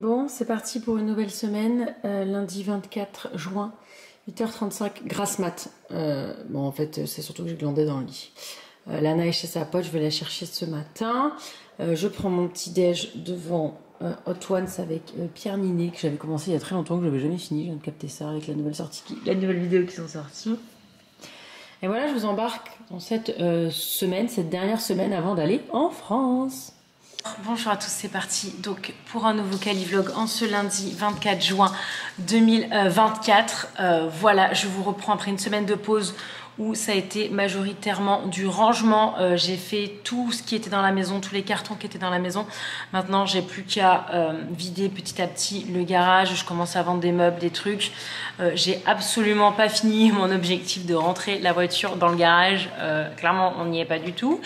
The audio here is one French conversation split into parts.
Bon, c'est parti pour une nouvelle semaine, lundi 24 juin, 8h35, grasse mat. Bon, en fait, c'est surtout que j'ai glandé dans le lit. Lana est chez sa pote, je vais la chercher ce matin. Je prends mon petit déj devant Hot Ones avec Pierre Ninet, que j'avais commencé il y a très longtemps, que j'avais jamais fini. Je viens de capter ça avec la nouvelle vidéo qui sont sorties. Et voilà, je vous embarque dans cette semaine, cette dernière semaine avant d'aller en France. Bonjour à tous, c'est parti donc pour un nouveau Calivlog en ce lundi 24 juin 2024. Voilà, je vous reprends après une semaine de pause où ça a été majoritairement du rangement. J'ai fait tout ce qui était dans la maison, tous les cartons qui étaient dans la maison. Maintenant, j'ai plus qu'à vider petit à petit le garage. Je commence à vendre des meubles, des trucs. J'ai absolument pas fini mon objectif de rentrer la voiture dans le garage. Clairement, on n'y est pas du tout.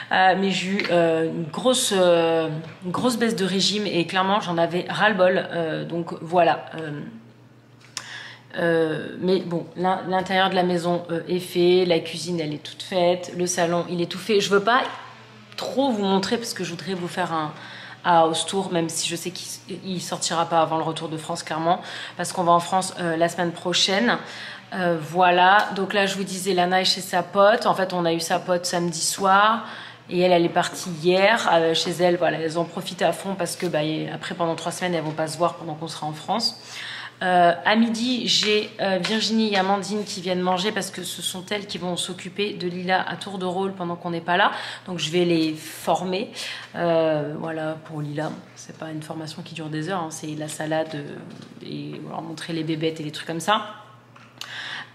Mais j'ai eu une grosse baisse de régime et clairement, j'en avais ras-le-bol. Donc voilà. Mais bon, l'intérieur de la maison est fait, la cuisine elle est toute faite, le salon il est tout fait. Je veux pas trop vous montrer parce que je voudrais vous faire un house tour, même si je sais qu'il sortira pas avant le retour de France clairement, parce qu'on va en France la semaine prochaine. Voilà, donc là je vous disais, Lana est chez sa pote. En fait on a eu sa pote samedi soir et elle est partie hier chez elle. Voilà, elles en profitent à fond parce que après pendant 3 semaines elles vont pas se voir pendant qu'on sera en France. À midi, j'ai Virginie et Amandine qui viennent manger parce que ce sont elles qui vont s'occuper de Lila à tour de rôle pendant qu'on n'est pas là. Donc je vais les former. Voilà, pour Lila, c'est pas une formation qui dure des heures, hein, c'est la salade et leur montrer les bébêtes et les trucs comme ça.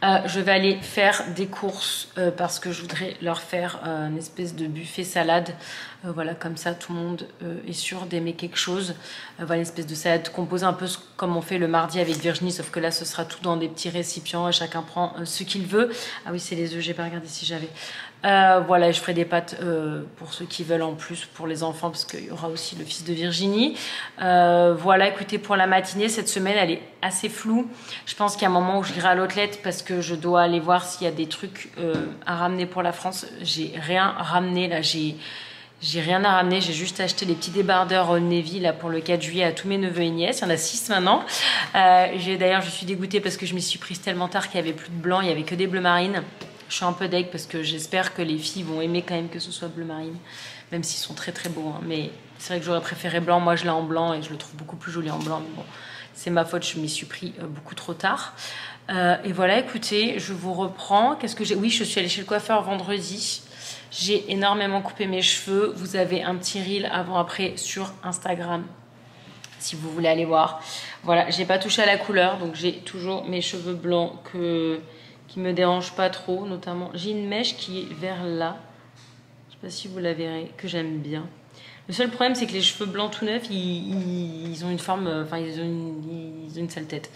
Je vais aller faire des courses parce que je voudrais leur faire une espèce de buffet salade. Voilà, comme ça tout le monde est sûr d'aimer quelque chose. Voilà, une espèce de salade composée un peu comme on fait le mardi avec Virginie, sauf que là ce sera tout dans des petits récipients et chacun prend ce qu'il veut. Ah oui, c'est les œufs, j'ai pas regardé si j'avais. Voilà, je ferai des pâtes pour ceux qui veulent en plus pour les enfants parce qu'il y aura aussi le fils de Virginie. Voilà, écoutez, pour la matinée, cette semaine elle est assez floue. Je pense qu'il y a un moment où j'irai à l'outlet parce que je dois aller voir s'il y a des trucs à ramener pour la France. J'ai rien ramené là, j'ai rien à ramener, j'ai juste acheté les petits débardeurs Old Navy là, pour le 4 juillet à tous mes neveux et nièces. Il y en a 6 maintenant. D'ailleurs, je suis dégoûtée parce que je m'y suis prise tellement tard qu'il n'y avait plus de blanc, il n'y avait que des bleus marines. Je suis un peu deg parce que j'espère que les filles vont aimer quand même que ce soit bleu marine, même s'ils sont très très beaux. Hein. Mais c'est vrai que j'aurais préféré blanc. Moi, je l'ai en blanc et je le trouve beaucoup plus joli en blanc. Mais bon, c'est ma faute, je m'y suis pris beaucoup trop tard. Et voilà, écoutez, je vous reprends. Qu'est-ce que j'ai? Oui, je suis allée chez le coiffeur vendredi. J'ai énormément coupé mes cheveux. Vous avez un petit reel avant-après sur Instagram si vous voulez aller voir. Voilà, j'ai pas touché à la couleur, donc j'ai toujours mes cheveux blancs qui me dérangent pas trop. Notamment, j'ai une mèche qui est vers là. Je sais pas si vous la verrez, que j'aime bien. Le seul problème, c'est que les cheveux blancs tout neufs, ils ont une forme, enfin ils ont une sale tête.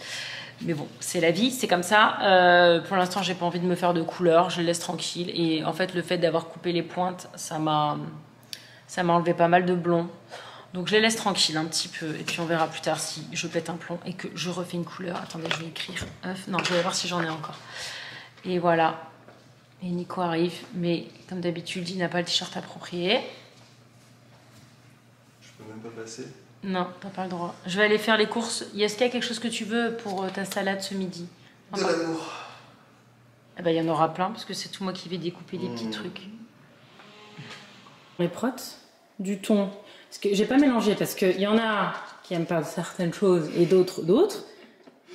Mais bon, c'est la vie, c'est comme ça. Pour l'instant, j'ai pas envie de me faire de couleur, je le laisse tranquille. Et en fait, le fait d'avoir coupé les pointes, ça m'a enlevé pas mal de blond. Donc je les laisse tranquilles un petit peu. Et puis on verra plus tard si je pète un plomb et que je refais une couleur. Attendez, je vais écrire. Non, je vais voir si j'en ai encore. Et voilà. Et Nico arrive, mais comme d'habitude, il n'a pas le t-shirt approprié. Je peux même pas passer. Non, t'as pas le droit. Je vais aller faire les courses. Est-ce qu'il y a quelque chose que tu veux pour ta salade ce midi? De l'amour. Eh ben, il y en aura plein parce que c'est tout moi qui vais découper des petits trucs. Les protes, du thon. Parce que j'ai pas mélangé parce qu'il y en a qui aiment pas certaines choses et d'autres.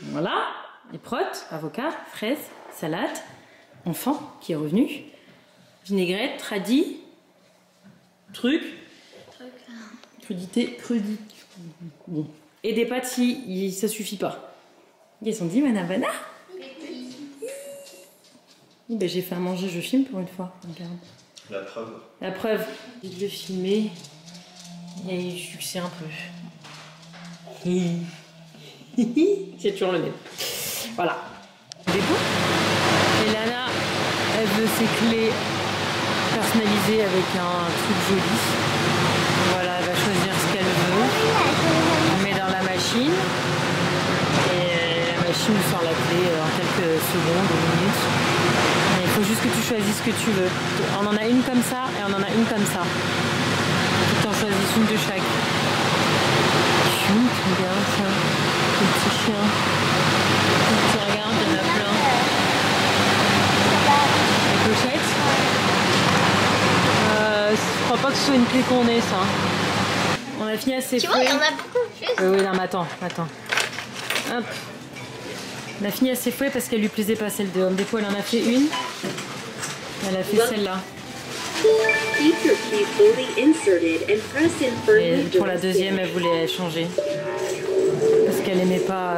Voilà. Les protes, avocat, fraises, salade, enfant qui est revenu, vinaigrette, radis, truc. Crudité. Bon. Et des pâtes si ça suffit pas. Ils sont dit, Manavana. Ben, j'ai fait à manger, je filme pour une fois. Regarde. La preuve. La preuve. Je vais filmer. Et je succès un peu. C'est toujours le même. Voilà. Des beaux. Et Lana, elle veut ses clés personnalisées avec un truc joli. Voilà, elle va choisir ce qu'elle veut. On met dans la machine. Et la machine sort la clé en quelques secondes ou minutes. Et il faut juste que tu choisisses ce que tu veux. On en a une comme ça et on en a une comme ça. Tu t'en choisisses une de chaque. cute, regarde ça. Le petit chien. Tu regardes, il y en a plein. La clochette. Je crois pas que ce soit une clé qu'on ait, ça. On a fini assez Tu fouet. vois, il y en a beaucoup. Juste. Oui, non, mais attends. Hop. On a fini assez fouet parce qu'elle lui plaisait pas celle de Home Depot. Elle en a fait une. Elle a fait celle-là. Et pour la deuxième, elle voulait changer. Parce qu'elle aimait pas.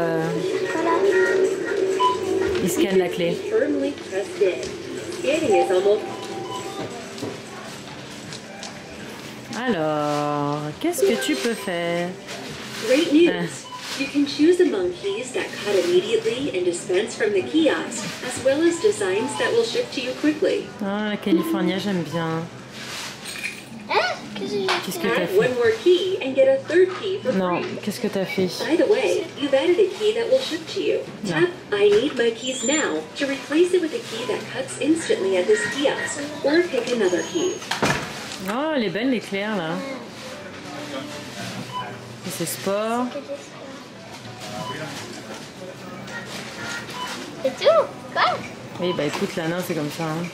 Il scanne la clé. Alors, qu'est-ce que tu peux faire? Great news! You can choose among keys that cut immediately and dispense from the kiosk, as well as designs that will ship to you quickly. Ah, la California, j'aime bien. Hein? Qu'est-ce que j'ai fait? Qu'est-ce que t'as Add fait? one more key and get a third key for Non, free. qu'est-ce que t'as fait? By the way, you've added a key that will ship to you. Tap I need my keys now to replace it with a key that cuts instantly at this kiosk, or pick another key. Oh, elle est belle l'éclair là. Et c'est sport. C'est tout? Quoi? Oui, bah écoute, Lana, c'est comme ça. Hein.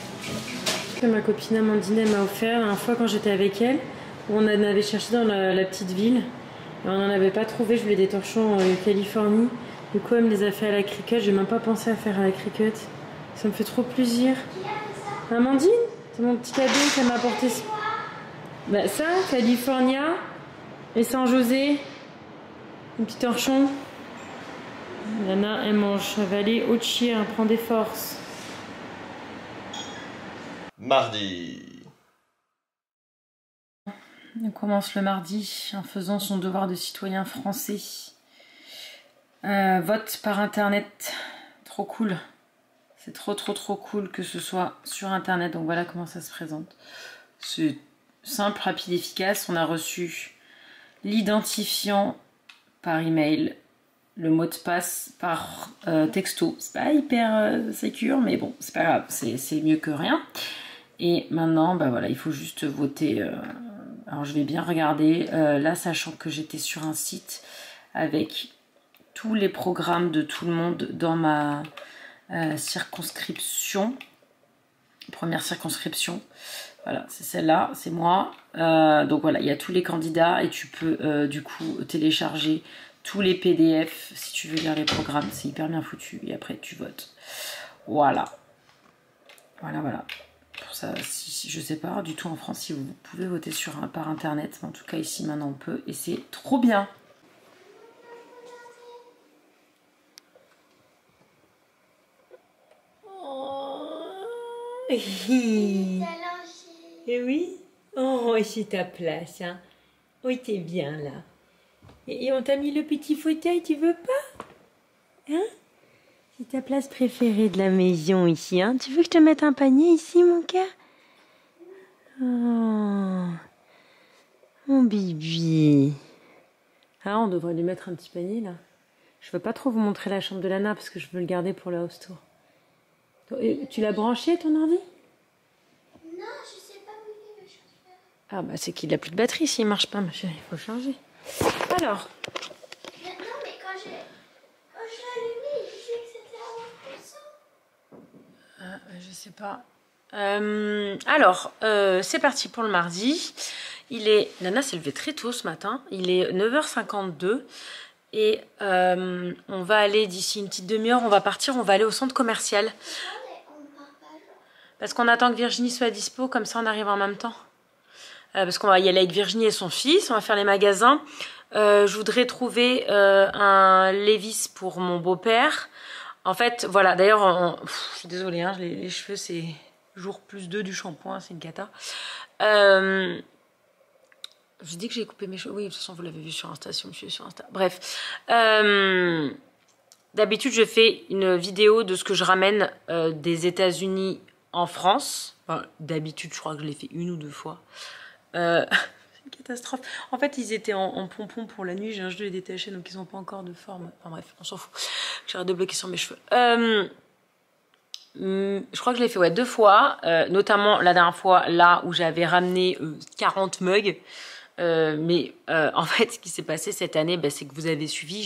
Que ma copine Amandine elle m'a offert la dernière fois quand j'étais avec elle, où on en avait cherché dans la petite ville. Et on n'en avait pas trouvé, je voulais des torchons en Californie. Du coup, elle me les a fait à la Cricut. J'ai même pas pensé à faire à la Cricut. Ça me fait trop plaisir. Amandine, c'est mon petit cadeau qu'elle m'a apporté. Bah ça, California et San José. Un petit torchon. Lana, elle mange. Elle va aller au chien, elle prend des forces. Mardi. On commence le mardi en faisant son devoir de citoyen français. Vote par internet. Trop cool. C'est trop cool que ce soit sur internet. Donc voilà comment ça se présente. C'est simple, rapide, efficace. On a reçu l'identifiant par email, le mot de passe par texto. C'est pas hyper sécure, mais bon, c'est pas grave, c'est mieux que rien. Et maintenant, bah voilà, il faut juste voter. Alors je vais bien regarder, là sachant que j'étais sur un site avec tous les programmes de tout le monde dans ma circonscription. Première circonscription. Voilà, c'est celle-là, c'est moi. Donc voilà, il y a tous les candidats et tu peux du coup télécharger tous les PDF si tu veux lire les programmes. C'est hyper bien foutu et après tu votes. Voilà. Voilà. Pour ça, si je sais pas du tout en France si vous pouvez voter par internet. En tout cas ici maintenant on peut et c'est trop bien. Et oui. Oh, c'est ta place, hein. Oui, t'es bien là. Et on t'a mis le petit fauteuil, tu veux pas? Hein? C'est ta place préférée de la maison ici, hein. Tu veux que je te mette un panier ici, mon cœur? Oh, mon bibi. Ah, on devrait lui mettre un petit panier là. Je veux pas trop vous montrer la chambre de Lana parce que je veux le garder pour le house tour. Tu l'as branché ton ordi? Non, je sais pas où il est le chargeur. Ah bah c'est qu'il a plus de batterie s'il marche pas, ma chérie, il faut charger. Alors. Non, mais quand je l'ai allumé, il disait que c'était à 1%. Je sais pas. Alors, c'est parti pour le mardi. Lana s'est levée très tôt ce matin. Il est 9h52. Et on va aller d'ici une petite demi-heure. On va partir, on va aller au centre commercial. Parce qu'on attend que Virginie soit dispo. Comme ça, on arrive en même temps. Parce qu'on va y aller avec Virginie et son fils. On va faire les magasins. Je voudrais trouver un Levi's pour mon beau-père. En fait, voilà. D'ailleurs, je suis désolée, hein, les cheveux, c'est jour +2 du shampoing. C'est une cata. Je dis que j'ai coupé mes cheveux. Oui, de toute façon, vous l'avez vu sur Insta, si vous me suivez sur Insta. Bref. D'habitude, je fais une vidéo de ce que je ramène des États-Unis en France. Enfin, d'habitude, je crois que je l'ai fait 1 ou 2 fois. C'est une catastrophe. En fait, ils étaient en pompon pour la nuit. J'ai un genou détaché, donc ils n'ont pas encore de forme. Enfin bref, on s'en fout. J'arrête de bloquer sur mes cheveux. Je crois que je l'ai fait 2 fois. Notamment la dernière fois, là où j'avais ramené 40 mugs. En fait, ce qui s'est passé cette année, bah, c'est que vous avez suivi,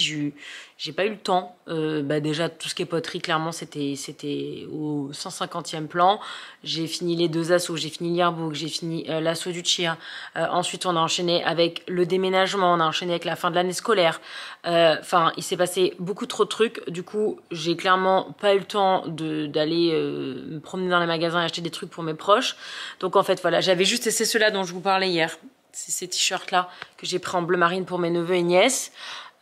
j'ai pas eu le temps. Déjà, tout ce qui est poterie, clairement, c'était au 150e plan. J'ai fini les 2 assauts, j'ai fini l'Yearbook, j'ai fini l'assaut du Chia. Ensuite, on a enchaîné avec le déménagement, on a enchaîné avec la fin de l'année scolaire. Enfin, il s'est passé beaucoup trop de trucs. Du coup, j'ai clairement pas eu le temps d'aller me promener dans les magasins et acheter des trucs pour mes proches. Donc, en fait, voilà, j'avais juste, et c'est ceux-là dont je vous parlais hier. C'est ces t-shirts là que j'ai pris en bleu marine pour mes neveux et nièces.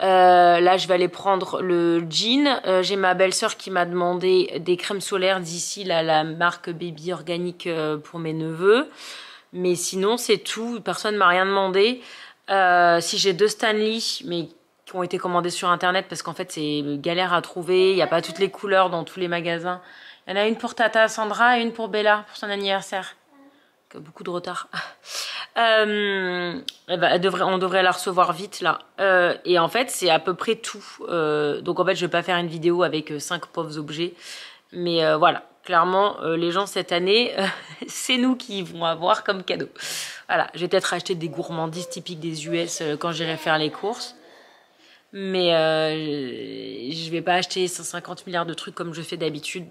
Là je vais aller prendre le jean. J'ai ma belle-sœur qui m'a demandé des crèmes solaires d'ici, la marque Baby organique pour mes neveux. Mais sinon c'est tout, personne m'a rien demandé. Si j'ai 2 Stanley mais qui ont été commandés sur internet parce qu'en fait c'est galère à trouver, il n'y a pas toutes les couleurs dans tous les magasins. Il y en a une pour Tata Sandra et une pour Bella pour son anniversaire. Beaucoup de retard. On devrait la recevoir vite là. Et en fait, c'est à peu près tout. Donc en fait, je vais pas faire une vidéo avec 5 pauvres objets. Mais voilà, clairement, les gens cette année, c'est nous qui vont avoir comme cadeau. Voilà, je vais peut-être acheter des gourmandises typiques des US quand j'irai faire les courses. Mais je vais pas acheter 150 milliards de trucs comme je fais d'habitude.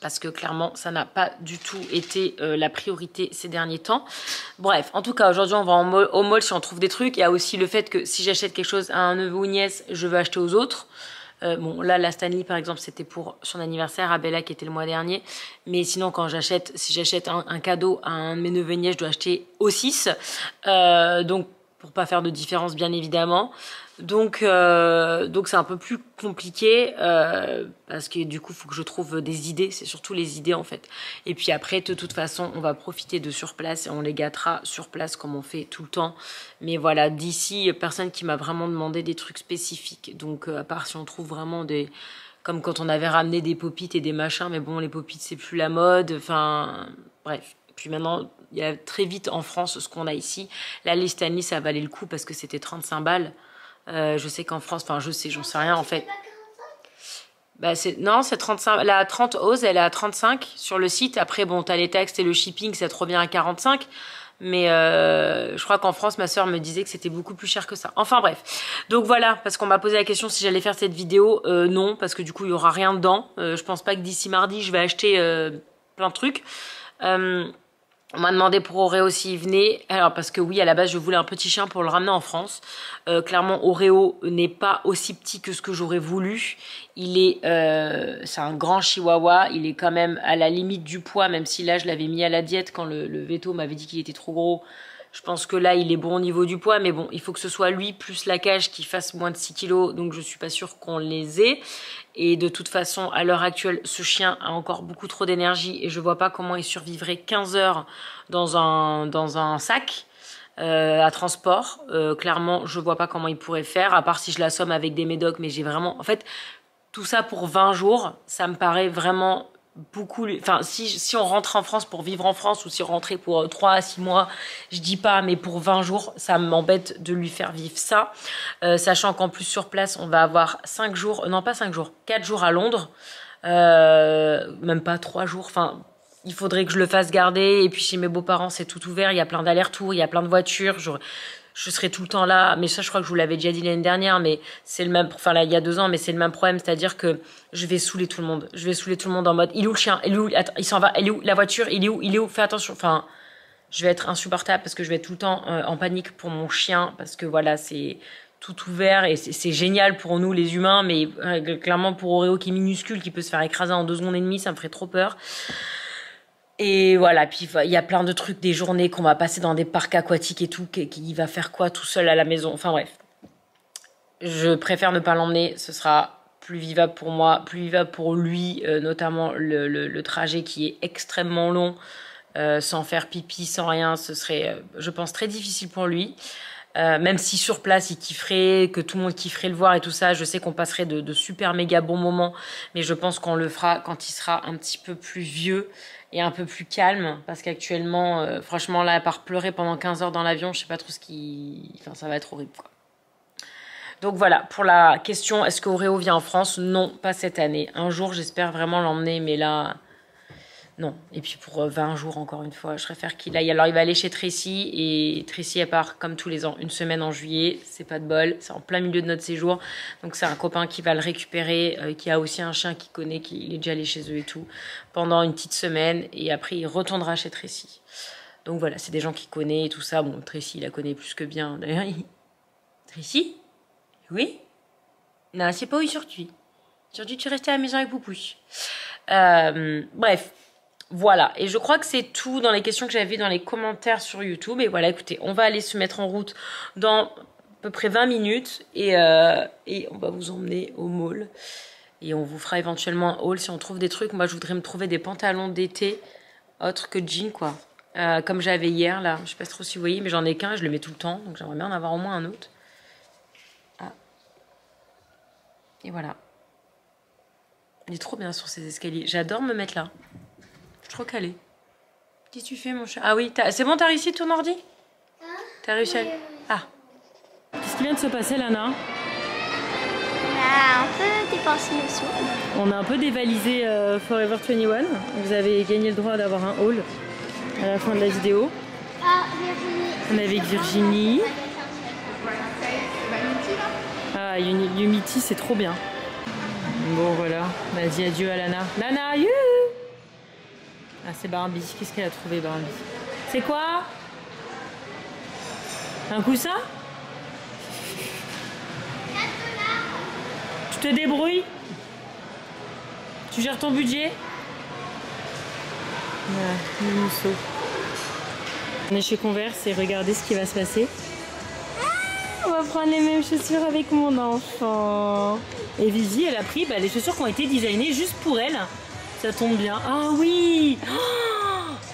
Parce que clairement, ça n'a pas du tout été la priorité ces derniers temps. Bref, en tout cas, aujourd'hui, on va au mall si on trouve des trucs. Il y a aussi le fait que si j'achète quelque chose à un neveu ou une nièce, je veux acheter aux autres. Bon, là, la Stanley, par exemple, c'était pour son anniversaire à Bella qui était le mois dernier. Mais sinon, si j'achète un cadeau à un de mes neveux et nièces, je dois acheter aux 6. Donc, pour pas faire de différence, bien évidemment. Donc c'est un peu plus compliqué parce que du coup, il faut que je trouve des idées. C'est surtout les idées, en fait. Et puis après, de toute façon, on va profiter de sur place et on les gâtera sur place comme on fait tout le temps. Mais voilà, d'ici, personne qui m'a vraiment demandé des trucs spécifiques. Donc, à part si on trouve vraiment des... Comme quand on avait ramené des pop-it et des machins. Mais bon, les pop-it, c'est plus la mode. Enfin, bref. Puis maintenant, il y a très vite en France ce qu'on a ici. Là, les Stanley, ça valait le coup parce que c'était 35 balles. Je sais qu'en France, enfin j'en sais rien en fait. Bah non, c'est 35. La 30 Oz, elle est à 35 sur le site. Après, bon, t'as les taxes et le shipping, ça te revient à 45. Mais je crois qu'en France, ma soeur me disait que c'était beaucoup plus cher que ça. Enfin bref. Donc voilà, parce qu'on m'a posé la question si j'allais faire cette vidéo. Non, parce que du coup, il y aura rien dedans. Je pense pas que d'ici mardi, je vais acheter plein de trucs. On m'a demandé pour Oreo s'il venait. Alors parce que oui, à la base, je voulais un petit chien pour le ramener en France. Clairement, Oreo n'est pas aussi petit que ce que j'aurais voulu. C'est un grand chihuahua. Il est quand même à la limite du poids, même si là, je l'avais mis à la diète quand le veto m'avait dit qu'il était trop gros. Je pense que là, il est bon au niveau du poids, mais bon, il faut que ce soit lui plus la cage qui fasse moins de 6 kilos, donc je suis pas sûre qu'on les ait. Et de toute façon, à l'heure actuelle, ce chien a encore beaucoup trop d'énergie et je vois pas comment il survivrait 15 heures dans un sac à transport. Clairement, je vois pas comment il pourrait faire, à part si je l'assomme avec des médocs, mais j'ai vraiment... En fait, tout ça pour 20 jours, ça me paraît vraiment... beaucoup, enfin si on rentrait en France pour vivre en France ou si on rentrait pour 3 à 6 mois, je dis pas, mais pour 20 jours, ça m'embête de lui faire vivre ça, sachant qu'en plus sur place, on va avoir 5 jours, non pas 5 jours, 4 jours à Londres, même pas 3 jours, enfin il faudrait que je le fasse garder, et puis chez mes beaux-parents c'est tout ouvert, il y a plein d'allers-retours, il y a plein de voitures, je serai tout le temps là, mais ça je crois que je vous l'avais déjà dit l'année dernière, mais c'est le même, enfin là il y a 2 ans, mais c'est le même problème, c'est-à-dire que je vais saouler tout le monde, en mode il est où le chien, il est où, attends, il s'en va, il est où la voiture, il est où, fais attention, enfin je vais être insupportable parce que je vais être tout le temps en panique pour mon chien, parce que voilà c'est tout ouvert et c'est génial pour nous les humains, mais clairement pour Oreo qui est minuscule, qui peut se faire écraser en 2 secondes et demie, ça me ferait trop peur. Et voilà, puis il y a plein de trucs, des journées qu'on va passer dans des parcs aquatiques et tout, qui va faire quoi tout seul à la maison. Enfin bref, je préfère ne pas l'emmener, ce sera plus vivable pour moi, plus vivable pour lui, notamment le trajet qui est extrêmement long, sans faire pipi, sans rien, ce serait, je pense, très difficile pour lui. Même si sur place il kifferait, que tout le monde kifferait le voir et tout ça, je sais qu'on passerait de super méga bons moments, mais je pense qu'on le fera quand il sera un petit peu plus vieux et un peu plus calme, parce qu'actuellement, franchement là, à part pleurer pendant 15 heures dans l'avion, je sais pas trop enfin ça va être horrible quoi. Donc voilà, pour la question, est-ce que Oreo vient en France? Non, pas cette année. Un jour, j'espère vraiment l'emmener, mais là, non. Et puis pour 20 jours, encore une fois, je préfère qu'il aille. Alors il va aller chez Tracy, et Tracy elle part comme tous les ans, une semaine en juillet, c'est pas de bol, c'est en plein milieu de notre séjour. Donc c'est un copain qui va le récupérer, qui a aussi un chien qu'il connaît, qui est déjà allé chez eux et tout, pendant une petite semaine, et après il retournera chez Tracy. Donc voilà, c'est des gens qu'il connaît et tout ça. Bon, Tracy, il la connaît plus que bien. D'ailleurs, Tracy? Oui? Non, c'est pas aujourd'hui. Aujourd'hui, tu restais à la maison avec Poupouche. Bref, voilà. Et je crois que c'est tout dans les questions que j'avais dans les commentaires sur YouTube. Et voilà, écoutez, on va aller se mettre en route dans à peu près 20 minutes. Et on va vous emmener au mall. Et on vous fera éventuellement un haul si on trouve des trucs. Moi, je voudrais me trouver des pantalons d'été autres que jeans, quoi. Comme j'avais hier, là. Je sais pas trop si vous voyez, mais j'en ai qu'un. Je le mets tout le temps. Donc, j'aimerais bien en avoir au moins un autre. Ah. Et voilà. Il est trop bien sur ces escaliers. J'adore me mettre là. Je suis trop calée. Qu'est-ce que tu fais, mon chat? Ah oui, c'est bon, t'as réussi ton ordi? T'as réussi à... Ah. Qu'est-ce qui vient de se passer, Lana? On a un peu dépensé le sou. On a un peu dévalisé Forever 21. Vous avez gagné le droit d'avoir un haul à la fin de la vidéo. Ah, Virginie. On est avec Virginie. Ah, Unity, c'est trop bien. Bon, voilà. Vas-y, adieu à Lana. Lana, you! Ah, c'est Barbie. Qu'est-ce qu'elle a trouvé, Barbie? C'est quoi? Un coussin? Tu te débrouilles? Tu gères ton budget? Voilà, le mousseau. On est chez Converse et regardez ce qui va se passer. On va prendre les mêmes chaussures avec mon enfant. Et Vivi, elle a pris les chaussures qui ont été designées juste pour elle. Ça tombe bien. Ah oui!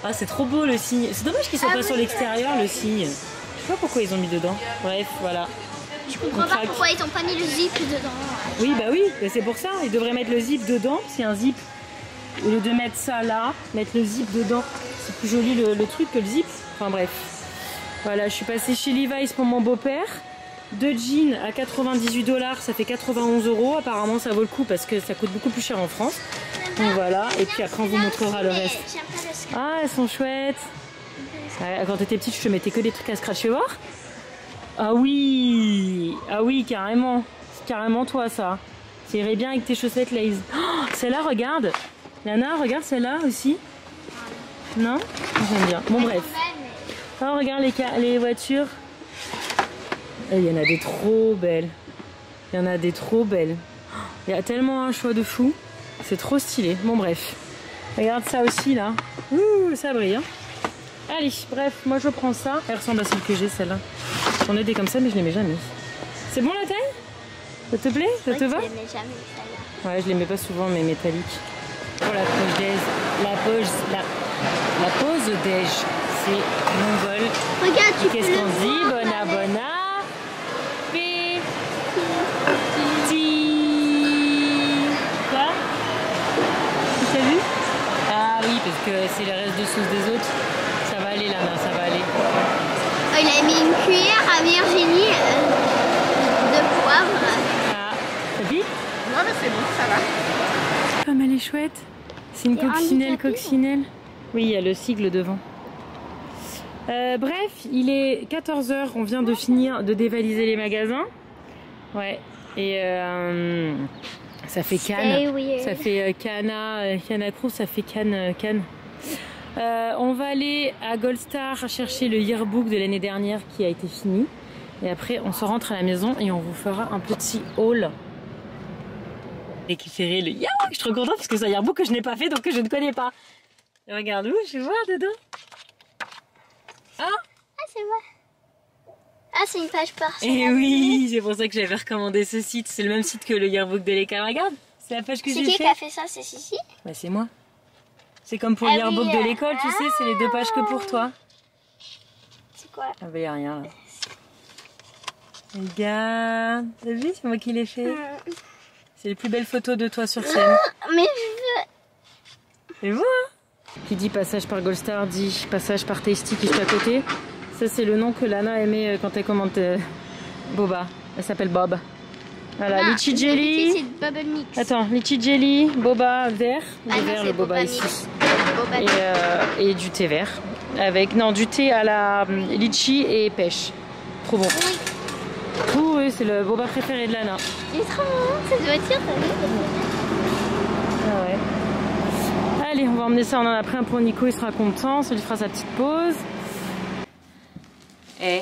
Ah, c'est trop beau le signe. C'est dommage qu'ils soient pas sur l'extérieur, le signe. Je sais pas pourquoi ils ont mis dedans. Bref, voilà. Je comprends pas pourquoi ils ont pas mis le zip dedans. Oui, bah oui, c'est pour ça. Ils devraient mettre le zip dedans. C'est un zip. Au lieu de mettre ça là, mettre le zip dedans. C'est plus joli le truc que le zip. Enfin bref. Voilà, je suis passée chez Levi's pour mon beau-père. 2 jeans à 98 $, ça fait 91 €. Apparemment, ça vaut le coup parce que ça coûte beaucoup plus cher en France. Donc voilà, et puis après, on vous montrera le reste. Ah, elles sont chouettes. Quand t'étais petite, je te mettais que des trucs à scratcher voir. Ah oui, carrément. C'est carrément toi, ça. Ça irait bien avec tes chaussettes Lays. Oh, celle-là, regarde. Lana, regarde celle-là aussi. Non? J'aime bien. Bon, bref. Oh, regarde les voitures. Il y en a des trop belles. Il y en a des trop belles. Il y a tellement un choix de fou. C'est trop stylé. Bon, bref. Regarde ça aussi, là. Ouh, ça brille, hein. Allez, bref, moi je prends ça. Elle ressemble à celle que j'ai, celle-là. J'en ai des comme ça, mais je les mets jamais. C'est bon la taille? Ça te plaît? Ça te va? Je les mets jamais, celle-là. Ouais, je les mets pas souvent, mais métalliques. Pour la pause déj. La pause déj. C'est mon bol. Regarde, tu peux Qu'est-ce le qu'on dit? voir, Bona, là. bona. Quoi? Tu as vu? Ah oui, parce que c'est le reste de sauce des autres. Ça va aller, Lana, ça va aller. Oh, il a mis une cuillère à Virginie de poivre. Ah, ça pique? Non mais c'est bon, ça va. Comme elle est chouette. C'est une T'es handicapée, coccinelle. Oui, il y a le sigle devant. Bref, il est 14 h. On vient de finir de dévaliser les magasins. Ouais. Et ça fait Cannes. Ça fait Cana Cruz, ça fait Cannes. On va aller à Gold Star chercher le yearbook de l'année dernière qui a été fini. Et après, on se rentre à la maison et on vous fera un petit haul. Récupérer le yearbook. Je suis trop contente parce que c'est un yearbook que je n'ai pas fait donc que je ne connais pas. Et regarde où, je vais voir dedans. Ah, c'est vrai. Ah, c'est une page par et oui, c'est pour ça que j'avais recommandé ce site. C'est le même site que le yearbook de l'école. Regarde, c'est la page que j'ai C'est fait. qui a fait ça? C'est Sissi? Bah, c'est moi. C'est comme pour le yearbook de l'école, tu sais, c'est les 2 pages que pour toi. C'est quoi? Ah bah, y a rien là. Regarde, t'as vu, c'est moi qui l'ai fait. C'est les plus belles photos de toi sur scène. Mais je veux... C'est vous, hein? Qui dit passage par Gold Star dit passage par Tasty qui est juste à côté. Ça, c'est le nom que Lana aimait quand elle commente Boba. Elle s'appelle Bob. Voilà, Ah, Litchi Jelly. C'est Bubble Mix. Attends, Litchi Jelly, Boba vert. Ah non, vert c'est le Boba Boba ici. Mix. boba. Et du thé vert. Avec, non, du thé à la litchi et pêche. Trop bon. Oui, Oui, c'est le boba préféré de Lana. il est trop bon, cette voiture, t'as vu? Ah ouais. Allez, on va emmener ça, on en a pris un pour Nico, il sera content, ça lui fera sa petite pause. Et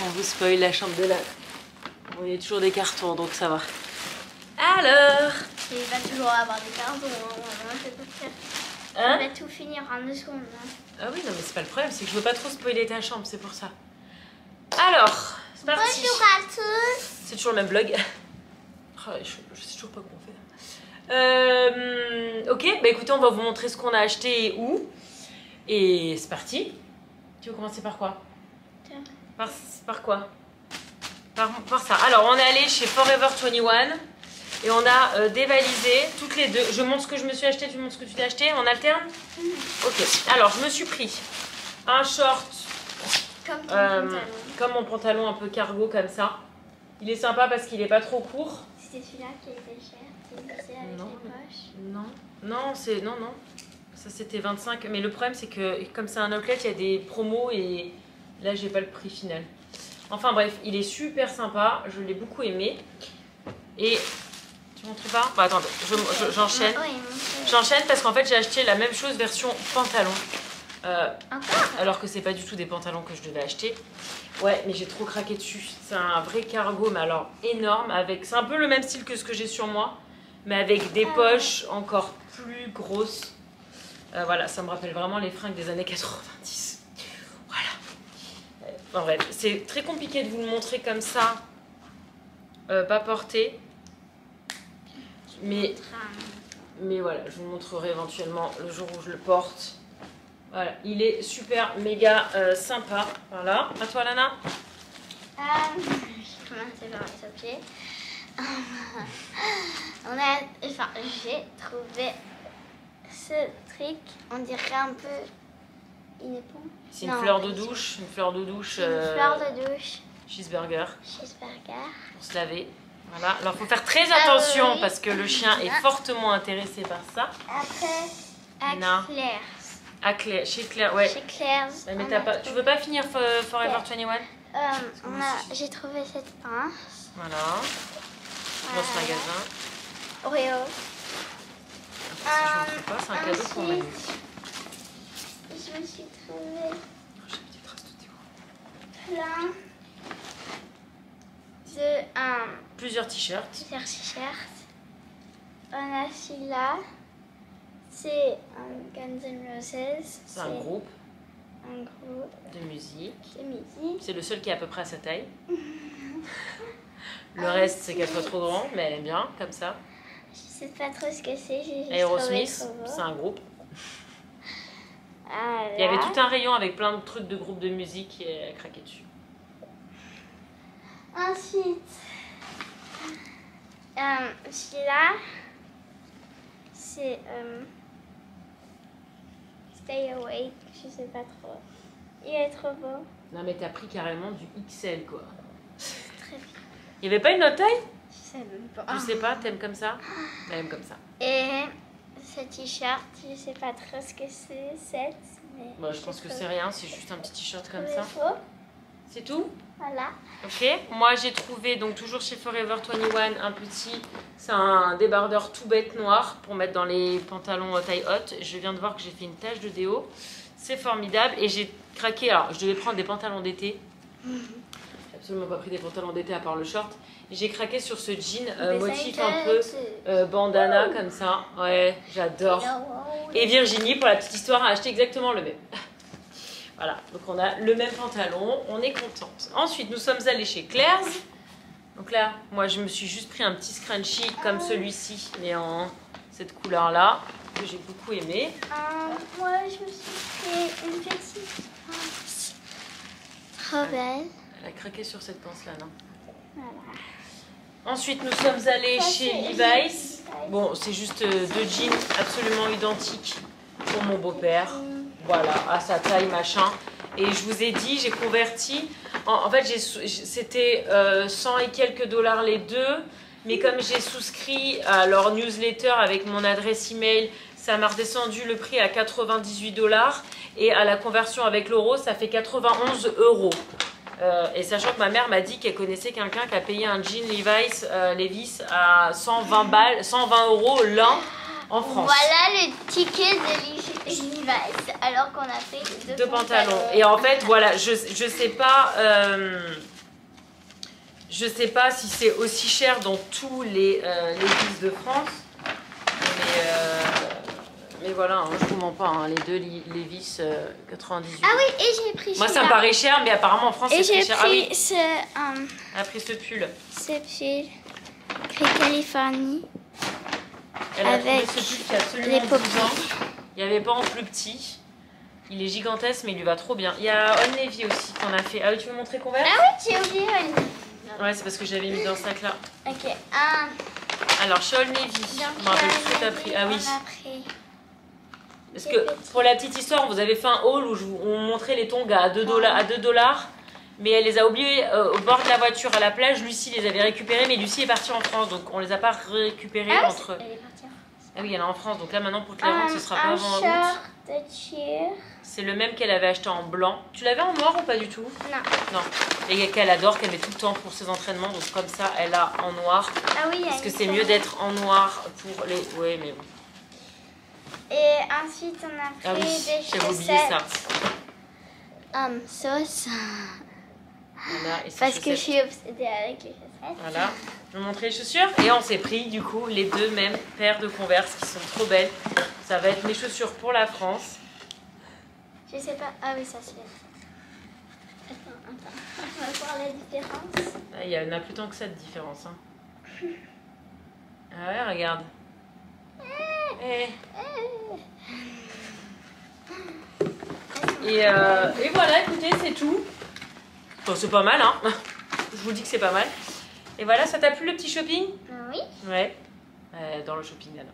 on vous spoil la chambre de Lana. On y a toujours des cartons, donc ça va. Alors, Il va toujours avoir des cartons, hein, c'est pas faire. hein? On va tout finir en 2 secondes. Hein. Ah oui, non mais c'est pas le problème, c'est que je veux pas trop spoiler ta chambre, c'est pour ça. Alors, c'est parti. Bonjour à tous. C'est toujours le même vlog. Oh, je sais toujours pas comment faire. Ok, bah écoutez, on va vous montrer ce qu'on a acheté et où. Et c'est parti. Tu veux commencer par quoi? Tiens. Par quoi? Par ça. Alors, on est allé chez Forever 21 et on a dévalisé toutes les deux. Je montre ce que je me suis acheté, tu montres ce que tu t'es acheté, on alterne? Ok, alors je me suis pris un short Comme ton pantalon. comme mon pantalon un peu cargo comme ça. Il est sympa parce qu'il est pas trop court. C'était celui-là qui était cher, qui était avec Non. les poches. Non, non. Ça c'était 25, mais le problème c'est que comme c'est un outlet, il y a des promos et là j'ai pas le prix final. Enfin bref, il est super sympa, je l'ai beaucoup aimé. Et tu montres pas? Bah attends, j'enchaîne. Ah, oui, mon J'enchaîne parce qu'en fait j'ai acheté la même chose version pantalon. Encore? Alors que c'est pas du tout des pantalons que je devais acheter. Ouais, mais j'ai trop craqué dessus. C'est un vrai cargo, mais alors énorme. C'est un peu le même style que ce que j'ai sur moi, mais avec des poches encore plus grosses. Voilà, ça me rappelle vraiment les fringues des années 90. Voilà. En bref, c'est très compliqué de vous le montrer comme ça, pas porté. Mais voilà, je vous montrerai éventuellement le jour où je le porte. Voilà, il est super méga sympa. Voilà, à toi Lana. Je commence par les objets. J'ai trouvé ce truc, on dirait un peu une éponge. C'est une Non, fleur pas de une douche, une fleur de douche. Une fleur de douche, Cheeseburger cheeseburger. pour se laver. Voilà, alors il faut faire très attention oui. parce que le chien est fortement intéressé par ça. Après, à Non. Claire's. Chez Claire, ouais. Chez Claire's. Ouais, mais on t'as a pas, tu trouvé- veux pas finir Forever 21? J'ai trouvé cette pince. Voilà, dans ce magasin. Oreo. Après, si je me trompe pas, c'est un cadeau pour Manu. Ensuite, je me suis trouvé J'ai une petite trace de thé. plein de Plusieurs t-shirts. plusieurs t-shirts. On a celui-là. C'est un Guns N' Roses. C'est un groupe Un groupe de musique. de musique. C'est le seul qui est à peu près à sa taille. Le reste, c'est qu'elle soit trop grande, mais elle aime bien, comme ça. Je sais pas trop ce que c'est. J'ai juste Aerosmith, trouvé trop beau. c'est un groupe. Voilà. Il y avait tout un rayon avec plein de trucs de groupes de musique et elle a craqué dessus. Ensuite, celui-là, c'est Stay Awake, je sais pas trop. Il est trop beau. Non mais t'as pris carrément du XL quoi. Très bien. Il y avait pas une autre taille? Je sais même pas. Je sais pas, t'aimes comme ça? Elle aime comme ça. Et ce t-shirt, je sais pas trop ce que c'est, mais. Bon, je pense que c'est rien, c'est juste un petit t-shirt comme trouvé ça. faux. C'est tout? Voilà. Ok, moi j'ai trouvé, donc toujours chez Forever 21, un petit, c'est un débardeur tout bête noir pour mettre dans les pantalons taille haute. Je viens de voir que j'ai fait une tache de déo, c'est formidable et j'ai craqué. Alors je devais prendre des pantalons d'été, j'ai absolument pas pris des pantalons d'été à part le short. Et j'ai craqué sur ce jean motif un peu bandana comme ça, ouais j'adore. Et Virginie, pour la petite histoire, a acheté exactement le même. Voilà, donc on a le même pantalon, on est contente. Ensuite, nous sommes allés chez Claire's. Donc là, moi je me suis juste pris un petit scrunchie comme celui-ci, mais en cette couleur-là, que j'ai beaucoup aimé. Moi, je me suis fait une petite pince. Trop belle. Elle a craqué sur cette pince-là, non? Voilà. Ensuite, nous sommes allés Ça, chez c'est Levi's. Bon, c'est juste deux jeans absolument identiques pour mon beau-père. Voilà, à sa taille, machin. Et je vous ai dit, j'ai converti. En fait, c'était 100 et quelques dollars les deux. Mais comme j'ai souscrit à leur newsletter avec mon adresse email, ça m'a redescendu le prix à 98 $. Et à la conversion avec l'euro, ça fait 91 €. Et sachant que ma mère m'a dit qu'elle connaissait quelqu'un qui a payé un jean Levi's à 120 € l'un en France. Voilà le ticket de Levi's, alors qu'on a fait deux pantalons. Et en fait, voilà, je sais pas... je sais pas si c'est aussi cher dans tous les Levi's de France. Mais voilà, hein, je vous mens pas, hein, les deux Levi's 98. Ah oui, et j'ai pris moi, ça me paraît cher, mais apparemment en France, c'est très cher. Ah oui, elle a pris ce pull. Ce pull, écrit Californie. Elle a avec trouvé ce pull qui a absolument les 12 paupières. ans. Il n'y avait pas en plus petit. Il est gigantesque, mais il lui va trop bien. Il y a Old Navy aussi qu'on a fait. Ah oui, tu veux montrer Converse? Ah oui, j'ai oublié une. Ouais, c'est parce que j'avais mis dans ce sac là. Ok, Alors, chez Old Navy, je me rappelle plus ce que t'as pris. Ah oui. On a pris. Parce que pour la petite histoire, vous avez fait un haul où on montrait les tongs à 2 $, mais elle les a oubliés au bord de la voiture à la plage. Lucie les avait récupérés, mais Lucie est partie en France, donc on les a pas récupérés entre. Elle est partie en France. Ah oui, elle est en France, donc là maintenant pour te les rendre, ce sera pas avant août. Un short de cheer. C'est le même qu'elle avait acheté en blanc. Tu l'avais en noir ou pas du tout? Non. Non. Et qu'elle adore, qu'elle met tout le temps pour ses entraînements, donc comme ça, elle a en noir. Ah oui. Parce que c'est mieux d'être en noir pour les. Ouais, mais bon. Et ensuite, on a pris Ah oui, des j'avais oublié ça. chaussettes. Sauce. Voilà, et ses Parce que je chaussettes. suis obsédée avec les chaussettes. Voilà, je vais vous montrer les chaussures. Et on s'est pris du coup les deux mêmes paires de Converse qui sont trop belles. Ça va être mes chaussures pour la France. Je sais pas. Ah oui, ça c'est. Attends. On va voir la différence. Ah, il y en a plus tant que ça de différence. Hein. Ah ouais, regarde. Et voilà, écoutez, c'est tout. Bon, c'est pas mal, hein. Je vous dis que c'est pas mal. Et voilà, ça t'a plu le petit shopping? Oui. Ouais. Dans le shopping, Nana.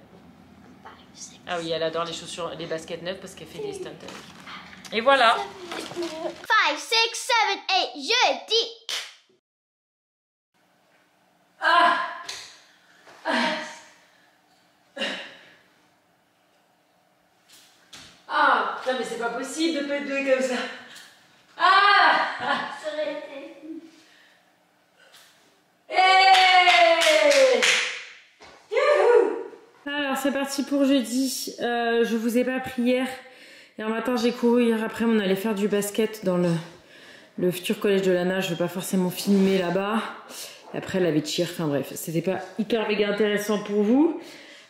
Ah oui, elle adore les chaussures, les baskets neuves parce qu'elle fait des stunts avec. Et voilà. 5, 6, 7, 8, jeudi. Ah, putain, mais c'est pas possible de pas être doué comme ça. Ah, Ça aurait été. hey. Alors c'est parti pour jeudi. Je vous ai pas pris hier. Hier matin j'ai couru, hier après on allait faire du basket dans le futur collège de Lana. Je vais pas forcément filmer là-bas. Après elle avait cheer, enfin bref, c'était pas hyper méga intéressant pour vous.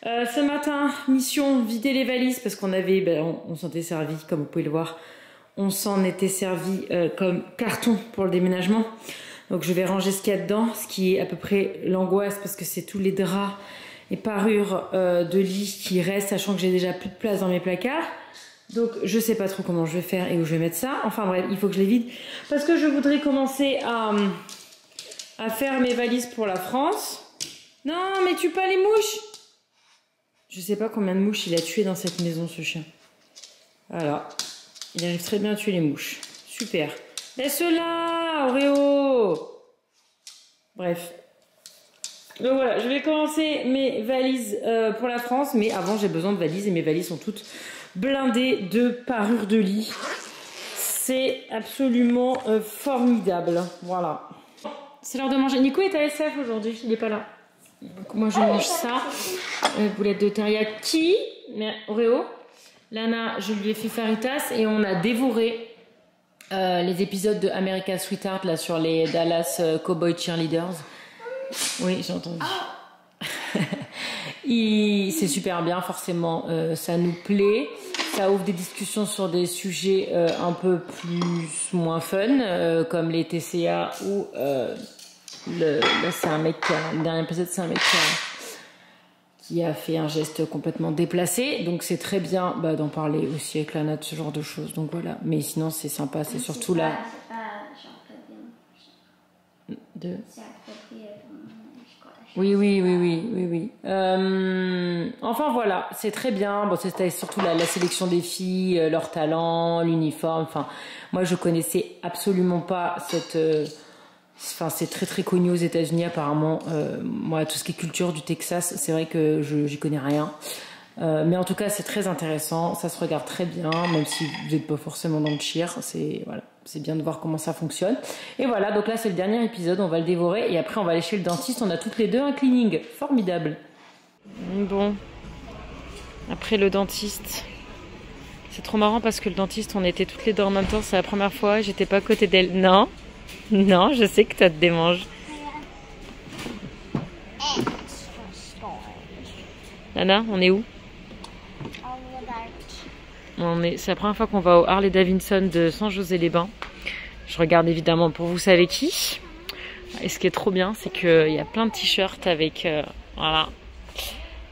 Ce matin, mission vider les valises parce qu'on avait, on s'en était servi, comme vous pouvez le voir. On s'en était servi comme carton pour le déménagement. Donc je vais ranger ce qu'il y a dedans, ce qui est à peu près l'angoisse parce que c'est tous les draps et parures de lit qui restent, sachant que j'ai déjà plus de place dans mes placards. Donc je sais pas trop comment je vais faire et où je vais mettre ça. Enfin bref, il faut que je les vide parce que je voudrais commencer à faire mes valises pour la France. Non, mais tue pas les mouches. Je sais pas combien de mouches il a tué dans cette maison, ce chien. Voilà. Il arrive très bien à tuer les mouches. Super. Laisse-la, Oreo. Bref. Donc voilà, je vais commencer mes valises pour la France. Mais avant, j'ai besoin de valises et mes valises sont toutes blindées de parures de lit. C'est absolument formidable. Voilà. C'est l'heure de manger. Nico est à SF aujourd'hui, il n'est pas là. Donc moi je mange ça. Boulette de teriyaki. Mais Oreo. Lana, je lui ai fait faritas et on a dévoré les épisodes de America's Sweetheart là sur les Dallas Cowboy Cheerleaders. Oui, j'ai entendu. C'est super bien, forcément, ça nous plaît. Ça ouvre des discussions sur des sujets un peu moins fun, comme les TCA ou là c'est un mec, le dernier épisode c'est un mec qui a fait un geste complètement déplacé, donc c'est très bien d'en parler aussi avec Lana de ce genre de choses, donc voilà. Mais sinon c'est sympa, c'est surtout là. C'est pas genre De... c'est approprié pour moi, je crois. Oui. Enfin voilà, c'est très bien. Bon, c'était surtout la sélection des filles, leur talent, l'uniforme. Enfin, moi je connaissais absolument pas cette. Enfin, c'est très très connu aux États-Unis apparemment. Moi, tout ce qui est culture du Texas, c'est vrai que j'y connais rien. Mais en tout cas, c'est très intéressant, ça se regarde très bien, même si vous n'êtes pas forcément dans le cheer, c'est voilà, c'est bien de voir comment ça fonctionne. Et voilà, donc là c'est le dernier épisode, on va le dévorer et après on va aller chez le dentiste, on a toutes les deux un cleaning, formidable. Bon, après le dentiste, c'est trop marrant parce que le dentiste, on était toutes les deux en même temps, c'est la première fois, j'étais pas à côté d'elle. Non, non, je sais que ça te démange. Nana, on est où? C'est la première fois qu'on va au Harley Davidson de Saint-José-les-Bains. Je regarde évidemment pour vous savez qui. Et ce qui est trop bien, c'est qu'il y a plein de t-shirts avec... voilà.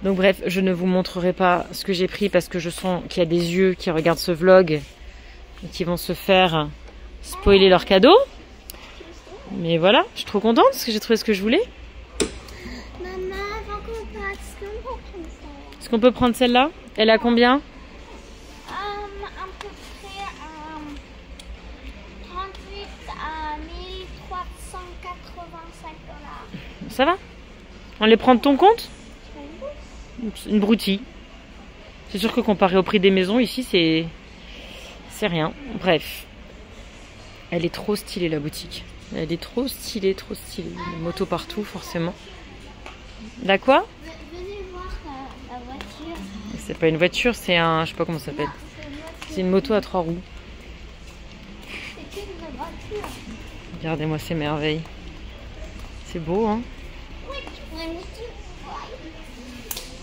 Donc bref, je ne vous montrerai pas ce que j'ai pris parce que je sens qu'il y a des yeux qui regardent ce vlog et qui vont se faire spoiler leur cadeau. Mais voilà, je suis trop contente parce que j'ai trouvé ce que je voulais. Maman, avant qu'on parte, est-ce qu'on peut prendre ça? Est-ce qu'on peut prendre celle-là? Elle a combien? À peu près 38 à 1385 $. Ça va? On les prend de ton compte? Une broutille. C'est sûr que comparé au prix des maisons, ici, c'est rien. Bref. Elle est trop stylée, la boutique. Elle est trop stylée, trop stylée. Des motos partout, forcément. Là, quoi? Venez voir la voiture. C'est pas une voiture, c'est un... Je sais pas comment ça s'appelle. C'est une moto à 3 roues. C'est une voiture. Regardez-moi ces merveilles. C'est beau, hein?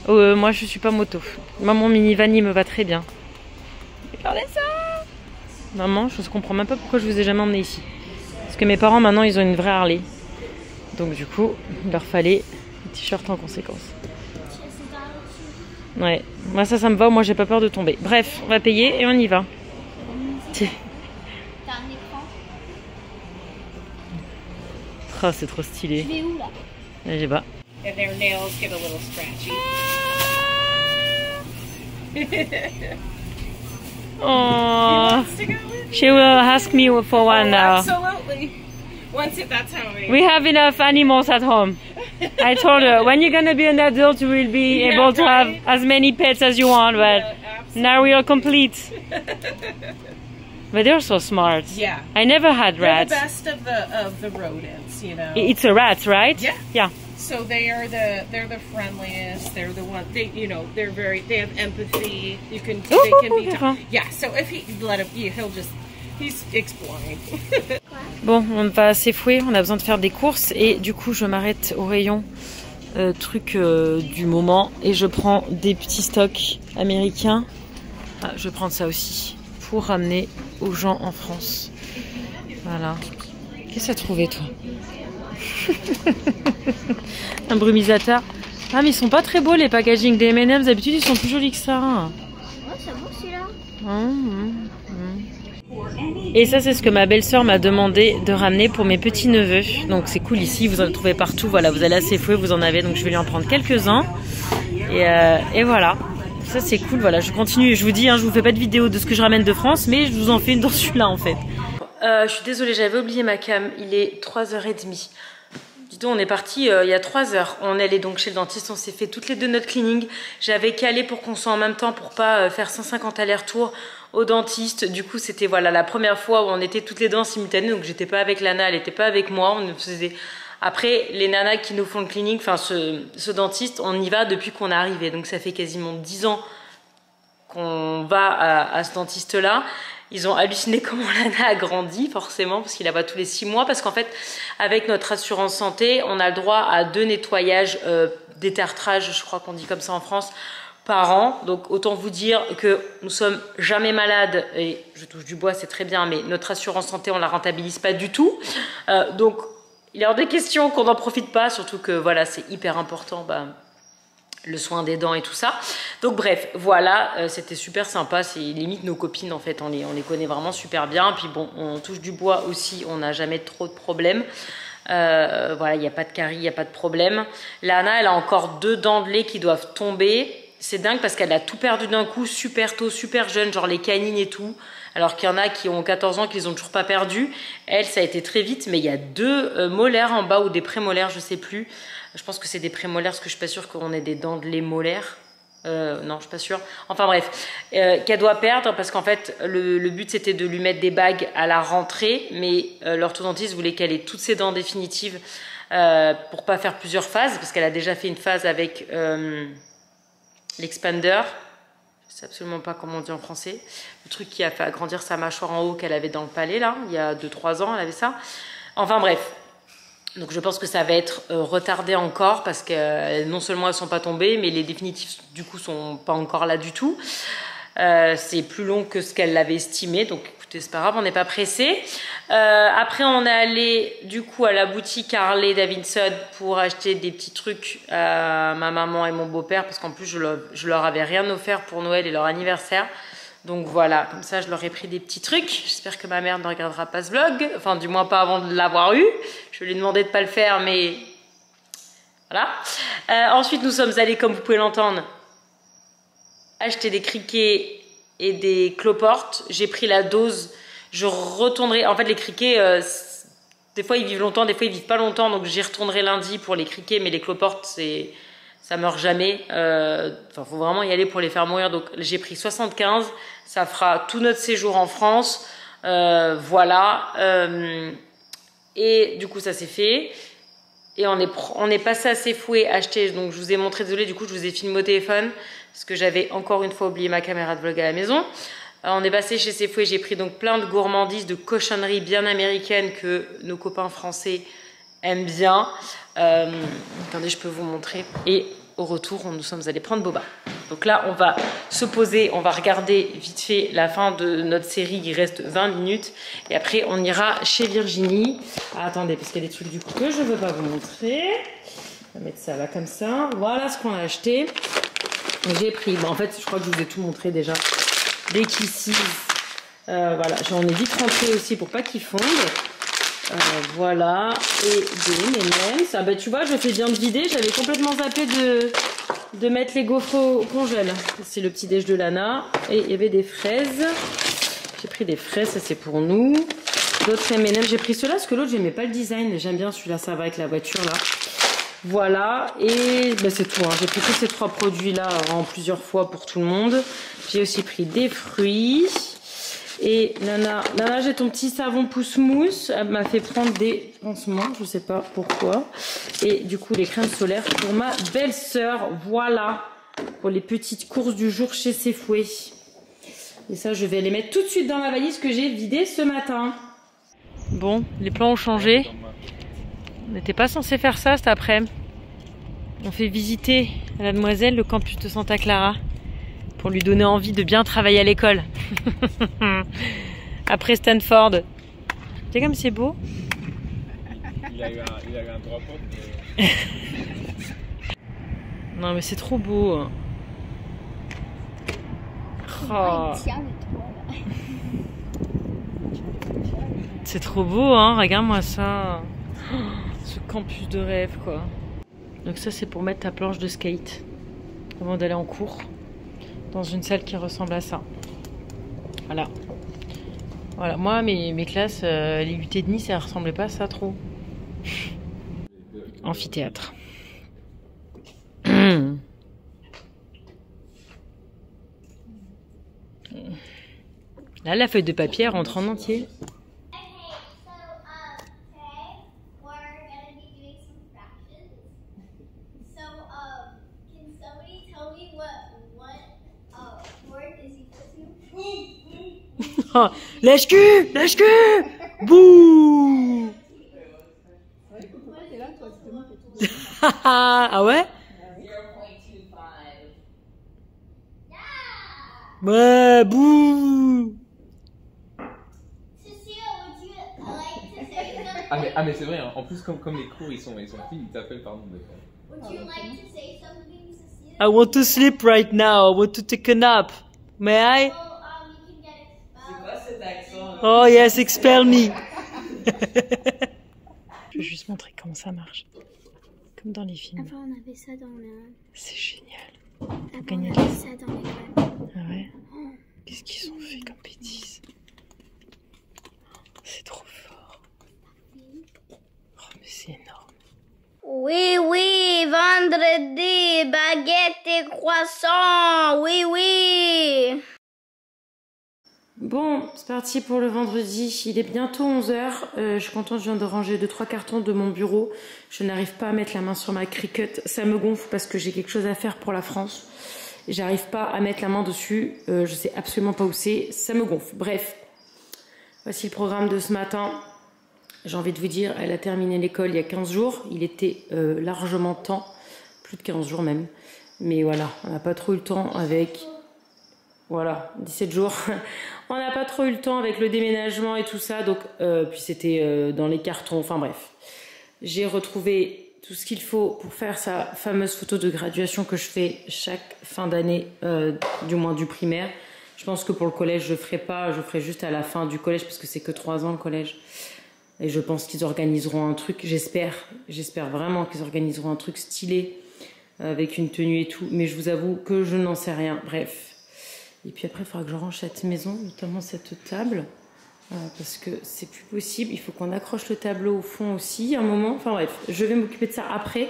Moi, je suis pas moto. Moi, mon minivan, il me va très bien. Regardez ça! Maman, je ne comprends même pas pourquoi je vous ai jamais emmené ici. Parce que mes parents, maintenant, ils ont une vraie Harley. Donc, du coup, il leur fallait un t-shirt en conséquence. Ouais, moi, ça me va. Moi, j'ai pas peur de tomber. Bref, on va payer et on y va. T'as un écran? Oh, c'est trop stylé. Je vais où là? Je sais pas. And their nails get a little scratchy. Oh, To go with she will ask me for one now. Absolutely. Once that's how we... We have enough animals at home. I told her, when you're gonna be an adult, you will be Yeah, able to have right. as many pets as you want, but now we are complete. But they're so smart. Yeah. I never had They're rats. the best of the rodents, you know. It's a rat, right? Yeah. Yeah. So they're the friendliest. They're the one. They they have empathy. They can be. Yeah. So if he let him, he's exploring. Bon, on va s'effouer, on a besoin de faire des courses et du coup je m'arrête au rayon truc du moment et je prends des petits stocks américains. Ah, je vais prendre ça aussi pour ramener aux gens en France. Voilà. Qu'est-ce que tu as trouvé toi? Un brumisateur. Ah mais ils sont pas très beaux les packaging des M&M's, d'habitude ils sont plus jolis que ça. Ouais, c'est beau celui-là. Et ça c'est ce que ma belle-sœur m'a demandé de ramener pour mes petits neveux. Donc c'est cool ici, vous en trouvez partout. Voilà, vous allez à Sefoué, vous en avez, donc je vais lui en prendre quelques-uns. Et voilà, ça c'est cool. Voilà, je continue. Je vous dis, hein, je vous fais pas de vidéo de ce que je ramène de France, mais je vous en fais une dans celui-là en fait. Je suis désolée, j'avais oublié ma cam. Il est 3h30. Dis donc, on est parti il y a 3 heures. On est allé donc chez le dentiste, on s'est fait toutes les deux notre cleaning. J'avais calé pour qu'on soit en même temps pour pas faire 150 allers-retours au dentiste. Du coup, c'était voilà la première fois où on était toutes les deux en simultané. Donc, j'étais pas avec Lana, elle était pas avec moi. On faisait... Après, les nanas qui nous font le cleaning, enfin ce dentiste, on y va depuis qu'on est arrivé. Donc, ça fait quasiment 10 ans qu'on va à ce dentiste-là. Ils ont halluciné comment Lana a grandi, forcément, parce qu'il la voit tous les 6 mois. Parce qu'en fait, avec notre assurance santé, on a le droit à 2 nettoyages, détartrage, je crois qu'on dit comme ça en France, par an. Donc, autant vous dire que nous sommes jamais malades. Et je touche du bois, c'est très bien, mais notre assurance santé, on la rentabilise pas du tout. Donc, il est hors de question qu'on n'en profite pas, surtout que voilà, c'est hyper important. Le soin des dents et tout ça. Donc bref, voilà, c'était super sympa. C'est limite nos copines en fait, on les connaît vraiment super bien. Puis bon, on touche du bois aussi, on n'a jamais trop de problèmes. Voilà, il n'y a pas de carie, il n'y a pas de problème. Lana, elle a encore 2 dents de lait qui doivent tomber. C'est dingue parce qu'elle a tout perdu d'un coup, super tôt, super jeune, genre les canines et tout. Alors qu'il y en a qui ont 14 ans, qui les ont toujours pas perdu. Elle, ça a été très vite, mais il y a 2 molaires en bas ou des prémolaires, je sais plus. Je pense que c'est des prémolaires parce que je suis pas sûre qu'on ait des dents de lait molaires. Non, je suis pas sûre. Enfin bref, qu'elle doit perdre parce qu'en fait, le but c'était de lui mettre des bagues à la rentrée, mais l'orthodontiste voulait qu'elle ait toutes ses dents définitives pour pas faire plusieurs phases, parce qu'elle a déjà fait une phase avec l'expander. Je sais absolument pas comment on dit en français. Le truc qui a fait agrandir sa mâchoire en haut qu'elle avait dans le palais, là, il y a 2-3 ans, elle avait ça. Enfin bref. Donc je pense que ça va être retardé encore parce que non seulement elles sont pas tombées, mais les définitifs du coup sont pas encore là du tout. C'est plus long que ce qu'elle l'avait estimé, donc écoutez, c'est pas grave, on n'est pas pressé. Après on est allé du coup à la boutique Harley Davidson pour acheter des petits trucs à ma maman et mon beau-père, parce qu'en plus je leur avais rien offert pour Noël et leur anniversaire. Donc voilà, comme ça je leur ai pris des petits trucs. J'espère que ma mère ne regardera pas ce vlog, enfin du moins pas avant de l'avoir eu. Je lui ai demandé de pas le faire, mais voilà. Ensuite nous sommes allés, comme vous pouvez l'entendre, acheter des criquets et des cloportes. J'ai pris la dose, je retournerai. En fait les criquets, des fois ils vivent longtemps, des fois ils vivent pas longtemps, donc j'y retournerai lundi pour les criquets, mais les cloportes ça meurt jamais. Enfin, faut vraiment y aller pour les faire mourir. Donc, j'ai pris 75. Ça fera tout notre séjour en France. Voilà. Et du coup, ça s'est fait. Et on est passé à Safeway acheter. Donc, je vous ai montré. Désolé, du coup, je vous ai filmé au téléphone parce que j'avais encore une fois oublié ma caméra de vlog à la maison. On est passé chez Safeway. J'ai pris donc plein de gourmandises, de cochonneries bien américaines que nos copains français aiment bien. Attendez, je peux vous montrer. Et au retour, nous sommes allés prendre boba. Donc là, on va se poser, on va regarder vite fait la fin de notre série. Il reste 20 minutes. Et après, on ira chez Virginie. Ah, attendez, parce qu'il y a des trucs du coup que je ne veux pas vous montrer. On va mettre ça là comme ça. Voilà ce qu'on a acheté. J'ai pris, en fait, je crois que je vous ai tout montré déjà. Des Kisses. Voilà, j'en ai vite rentré aussi pour pas qu'ils fondent. Voilà, et des M&M's. Ah bah tu vois, je fais bien de vider. J'avais complètement zappé de mettre les gaufres au congèle. C'est le petit déj de Lana. Et il y avait des fraises. J'ai pris des fraises, ça c'est pour nous. D'autres M&M's. J'ai pris ceux-là parce que l'autre j'aimais pas le design. J'aime bien celui-là, ça va avec la voiture là. Voilà, et bah, c'est tout. Hein. J'ai pris tous ces 3 produits-là en plusieurs fois pour tout le monde. J'ai aussi pris des fruits. Et Nana, j'ai ton petit savon pousse-mousse. Elle m'a fait prendre des pansements, je sais pas pourquoi. Et du coup, les crèmes solaires pour ma belle-sœur. Voilà, pour les petites courses du jour chez Safeway. Et ça, je vais les mettre tout de suite dans ma valise que j'ai vidée ce matin. Bon, les plans ont changé. On n'était pas censé faire ça cet après-midi. On fait visiter à la demoiselle le campus de Santa Clara. Pour lui donner envie de bien travailler à l'école. Après Stanford. Tu sais comme c'est beau. Il a eu un drop-off. Non mais c'est trop beau. Oh. C'est trop beau, hein. Regarde-moi ça. Oh, ce campus de rêve, quoi. Donc ça, c'est pour mettre ta planche de skate avant d'aller en cours. Dans une salle qui ressemble à ça. Voilà. Voilà. Moi, mes classes, les UT de Nice, ça ressemblait pas à ça trop. Amphithéâtre. Là, la feuille de papier rentre en entier. Oh, lèche-cul, lèche-cul, bouh. Ah ouais? Ouais, bouh. Ah mais c'est vrai, hein. En plus comme les cours ils sont finis, ils t'appellent par nom. I want to sleep right now. I want to take a nap. May I? Oh yes, expel me. Je vais juste montrer comment ça marche. Comme dans les films. Avant, on avait ça dans le... C'est génial. Avant, on avait ça dans l'école. Ah ouais? Qu'est-ce qu'ils ont fait comme bêtises? C'est trop fort. Oh, mais c'est énorme. Oui, oui, vendre vendredi, baguette et croissant. Oui, oui. Bon, c'est parti pour le vendredi. Il est bientôt 11h. Je suis contente, je viens de ranger 2-3 cartons de mon bureau. Je n'arrive pas à mettre la main sur ma Cricut. Ça me gonfle parce que j'ai quelque chose à faire pour la France. J'arrive pas à mettre la main dessus. Je sais absolument pas où c'est. Ça me gonfle. Bref, voici le programme de ce matin. J'ai envie de vous dire, elle a terminé l'école il y a 15 jours. Il était largement temps. Plus de 15 jours même. Mais voilà, on n'a pas trop eu le temps avec... Voilà, 17 jours. On n'a pas trop eu le temps avec le déménagement et tout ça. Donc, puis c'était dans les cartons. Enfin bref. J'ai retrouvé tout ce qu'il faut pour faire sa fameuse photo de graduation que je fais chaque fin d'année, du moins du primaire. Je pense que pour le collège, je ne ferai pas. Je ferai juste à la fin du collège parce que c'est que 3 ans le collège. Et je pense qu'ils organiseront un truc. J'espère vraiment qu'ils organiseront un truc stylé avec une tenue et tout. Mais je vous avoue que je n'en sais rien. Bref. Et puis après, il faudra que je range cette maison, notamment cette table, parce que c'est plus possible. Il faut qu'on accroche le tableau au fond aussi, un moment. Enfin bref, je vais m'occuper de ça après.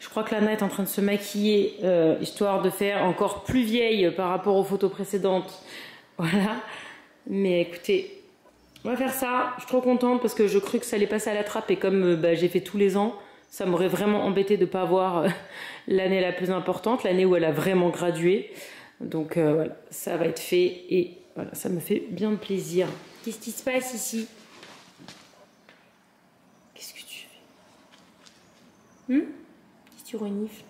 Je crois que Lana est en train de se maquiller, histoire de faire encore plus vieille par rapport aux photos précédentes. Voilà. Mais écoutez, on va faire ça. Je suis trop contente parce que je crus que ça allait passer à la trappe. Et comme j'ai fait tous les ans, ça m'aurait vraiment embêté de ne pas avoir l'année la plus importante, l'année où elle a vraiment gradué. Donc voilà, ça va être fait et voilà, ça me fait bien plaisir. Qu'est-ce qui se passe ici? Qu'est-ce que tu fais? Qu'est-ce que tu renifles?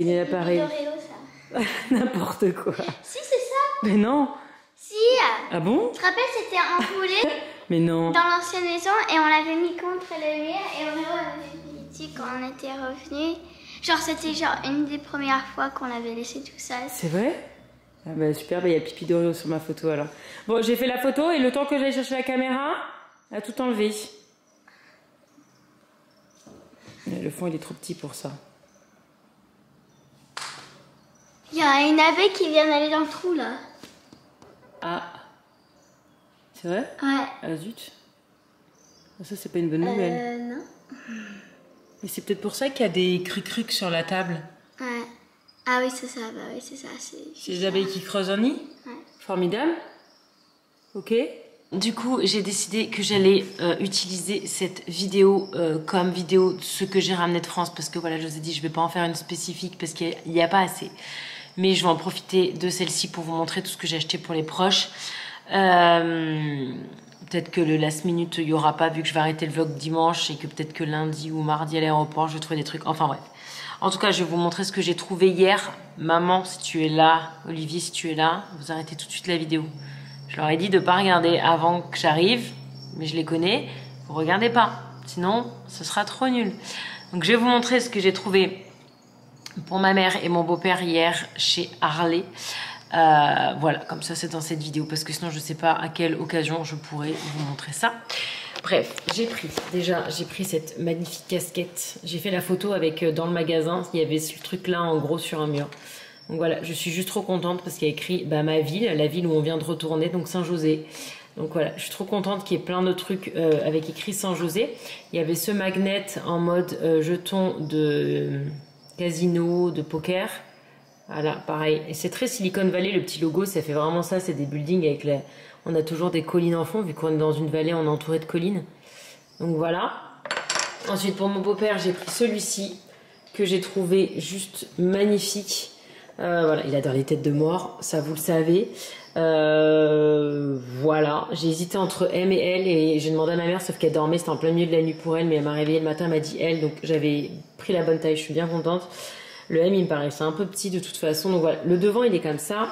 Il est l'appareil. N'importe quoi. Si, c'est ça. Mais non. Si. Ah bon? Tu te rappelles, c'était enroulé Mais non. dans l'ancienne maison et on l'avait mis contre le mur et on avait dit quand on était revenu. Genre, c'était genre une des premières fois qu'on l'avait laissé tout seul. C'est vrai? Ah bah super, bah, y a pipi d'Oreo sur ma photo alors. Bon, j'ai fait la photo et le temps que j'aille chercher la caméra, elle a tout enlevé. Le fond, il est trop petit pour ça. Il y a une abeille qui vient d'aller dans le trou là. Ah. C'est vrai? Ouais. Ah zut. Ça, c'est pas une bonne nouvelle. Non. Mais c'est peut-être pour ça qu'il y a des crucs sur la table. Ouais. Ah oui, c'est ça. Bah oui, c'est ça. C'est les abeilles qui creusent un nid? Ouais. Formidable. Ok. Du coup, j'ai décidé que j'allais utiliser cette vidéo comme vidéo de ce que j'ai ramené de France. Parce que voilà, je vous ai dit, je vais pas en faire une spécifique parce qu'il n'y a pas assez. Mais je vais en profiter de celle-ci pour vous montrer tout ce que j'ai acheté pour les proches. Peut-être que le last minute, il n'y aura pas, vu que je vais arrêter le vlog dimanche et que peut-être que lundi ou mardi à l'aéroport, je vais trouver des trucs. Enfin bref. En tout cas, je vais vous montrer ce que j'ai trouvé hier. Maman, si tu es là, Olivier, si tu es là, vous arrêtez tout de suite la vidéo. Je leur ai dit de ne pas regarder avant que j'arrive, mais je les connais. Vous ne regardez pas, sinon ce sera trop nul. Donc je vais vous montrer ce que j'ai trouvé pour ma mère et mon beau-père hier chez Harley. Voilà, comme ça c'est dans cette vidéo parce que sinon je sais pas à quelle occasion je pourrais vous montrer ça. Bref, j'ai pris cette magnifique casquette. J'ai fait la photo avec dans le magasin, il y avait ce truc là en gros sur un mur. Donc voilà, je suis juste trop contente parce qu'il y a écrit ma ville, la ville où on vient de retourner, donc Saint-José. Donc voilà, je suis trop contente qu'il y ait plein de trucs avec écrit Saint-José. Il y avait ce magnet en mode jeton de casino, de poker. Voilà, pareil. Et c'est très Silicon Valley, le petit logo, ça fait vraiment ça. C'est des buildings avec les... On a toujours des collines en fond, vu qu'on est dans une vallée, on est entouré de collines. Donc voilà. Ensuite, pour mon beau-père, j'ai pris celui-ci, que j'ai trouvé juste magnifique. Voilà, il adore les têtes de mort, ça vous le savez. Voilà, j'ai hésité entre M et L et j'ai demandé à ma mère, sauf qu'elle dormait, c'était en plein milieu de la nuit pour elle, mais elle m'a réveillée le matin, elle m'a dit L, donc j'avais pris la bonne taille, je suis bien contente. Le M, il me paraissait un peu petit de toute façon, donc voilà, le devant il est comme ça,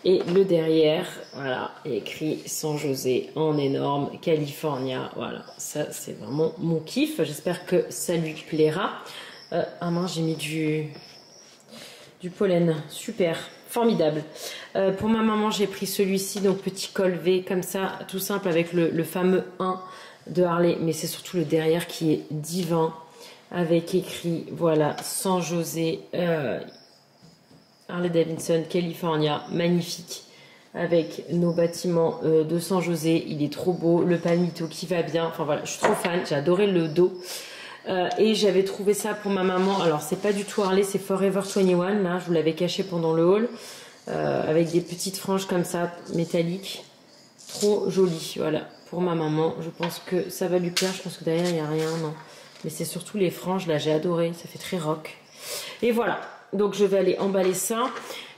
et le derrière, voilà, écrit Saint-José en énorme, California, voilà, ça c'est vraiment mon kiff, j'espère que ça lui plaira. Ah mince, j'ai mis du pollen, super, formidable. Pour ma maman, j'ai pris celui-ci, donc petit col V comme ça, tout simple avec le fameux 1 de Harley, mais c'est surtout le derrière qui est divin, avec écrit, voilà, Saint-José, Harley Davidson, California, magnifique, avec nos bâtiments de Saint-José, il est trop beau, le palmito qui va bien, enfin voilà, je suis trop fan, j'ai adoré le dos. Et j'avais trouvé ça pour ma maman. Alors, c'est pas du tout Harley, c'est Forever 21. Là, je vous l'avais caché pendant le haul. Avec des petites franges comme ça, métalliques. Trop joli, voilà. Pour ma maman, je pense que ça va lui plaire. Je pense que derrière, il n'y a rien, non. Mais c'est surtout les franges, là, j'ai adoré. Ça fait très rock. Et voilà. Donc, je vais aller emballer ça.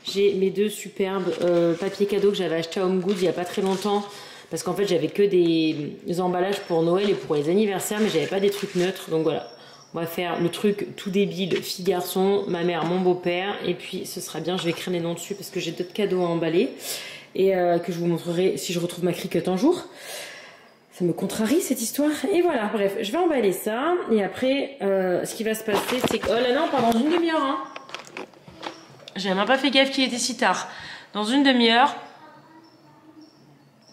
J'ai mes 2 superbes papiers cadeaux que j'avais acheté à Home Goods il n'y a pas très longtemps. Parce qu'en fait, j'avais que des emballages pour Noël et pour les anniversaires, mais j'avais pas des trucs neutres. Donc voilà, on va faire le truc tout débile, fille-garçon, ma mère, mon beau-père. Et puis, ce sera bien, je vais écrire les noms dessus parce que j'ai d'autres cadeaux à emballer. Et que je vous montrerai si je retrouve ma cricket un jour. Ça me contrarie, cette histoire. Et voilà, bref, je vais emballer ça. Et après, ce qui va se passer, c'est que... Oh là non, pas dans une demi-heure, hein. J'avais même pas fait gaffe qu'il était si tard. Dans une demi-heure...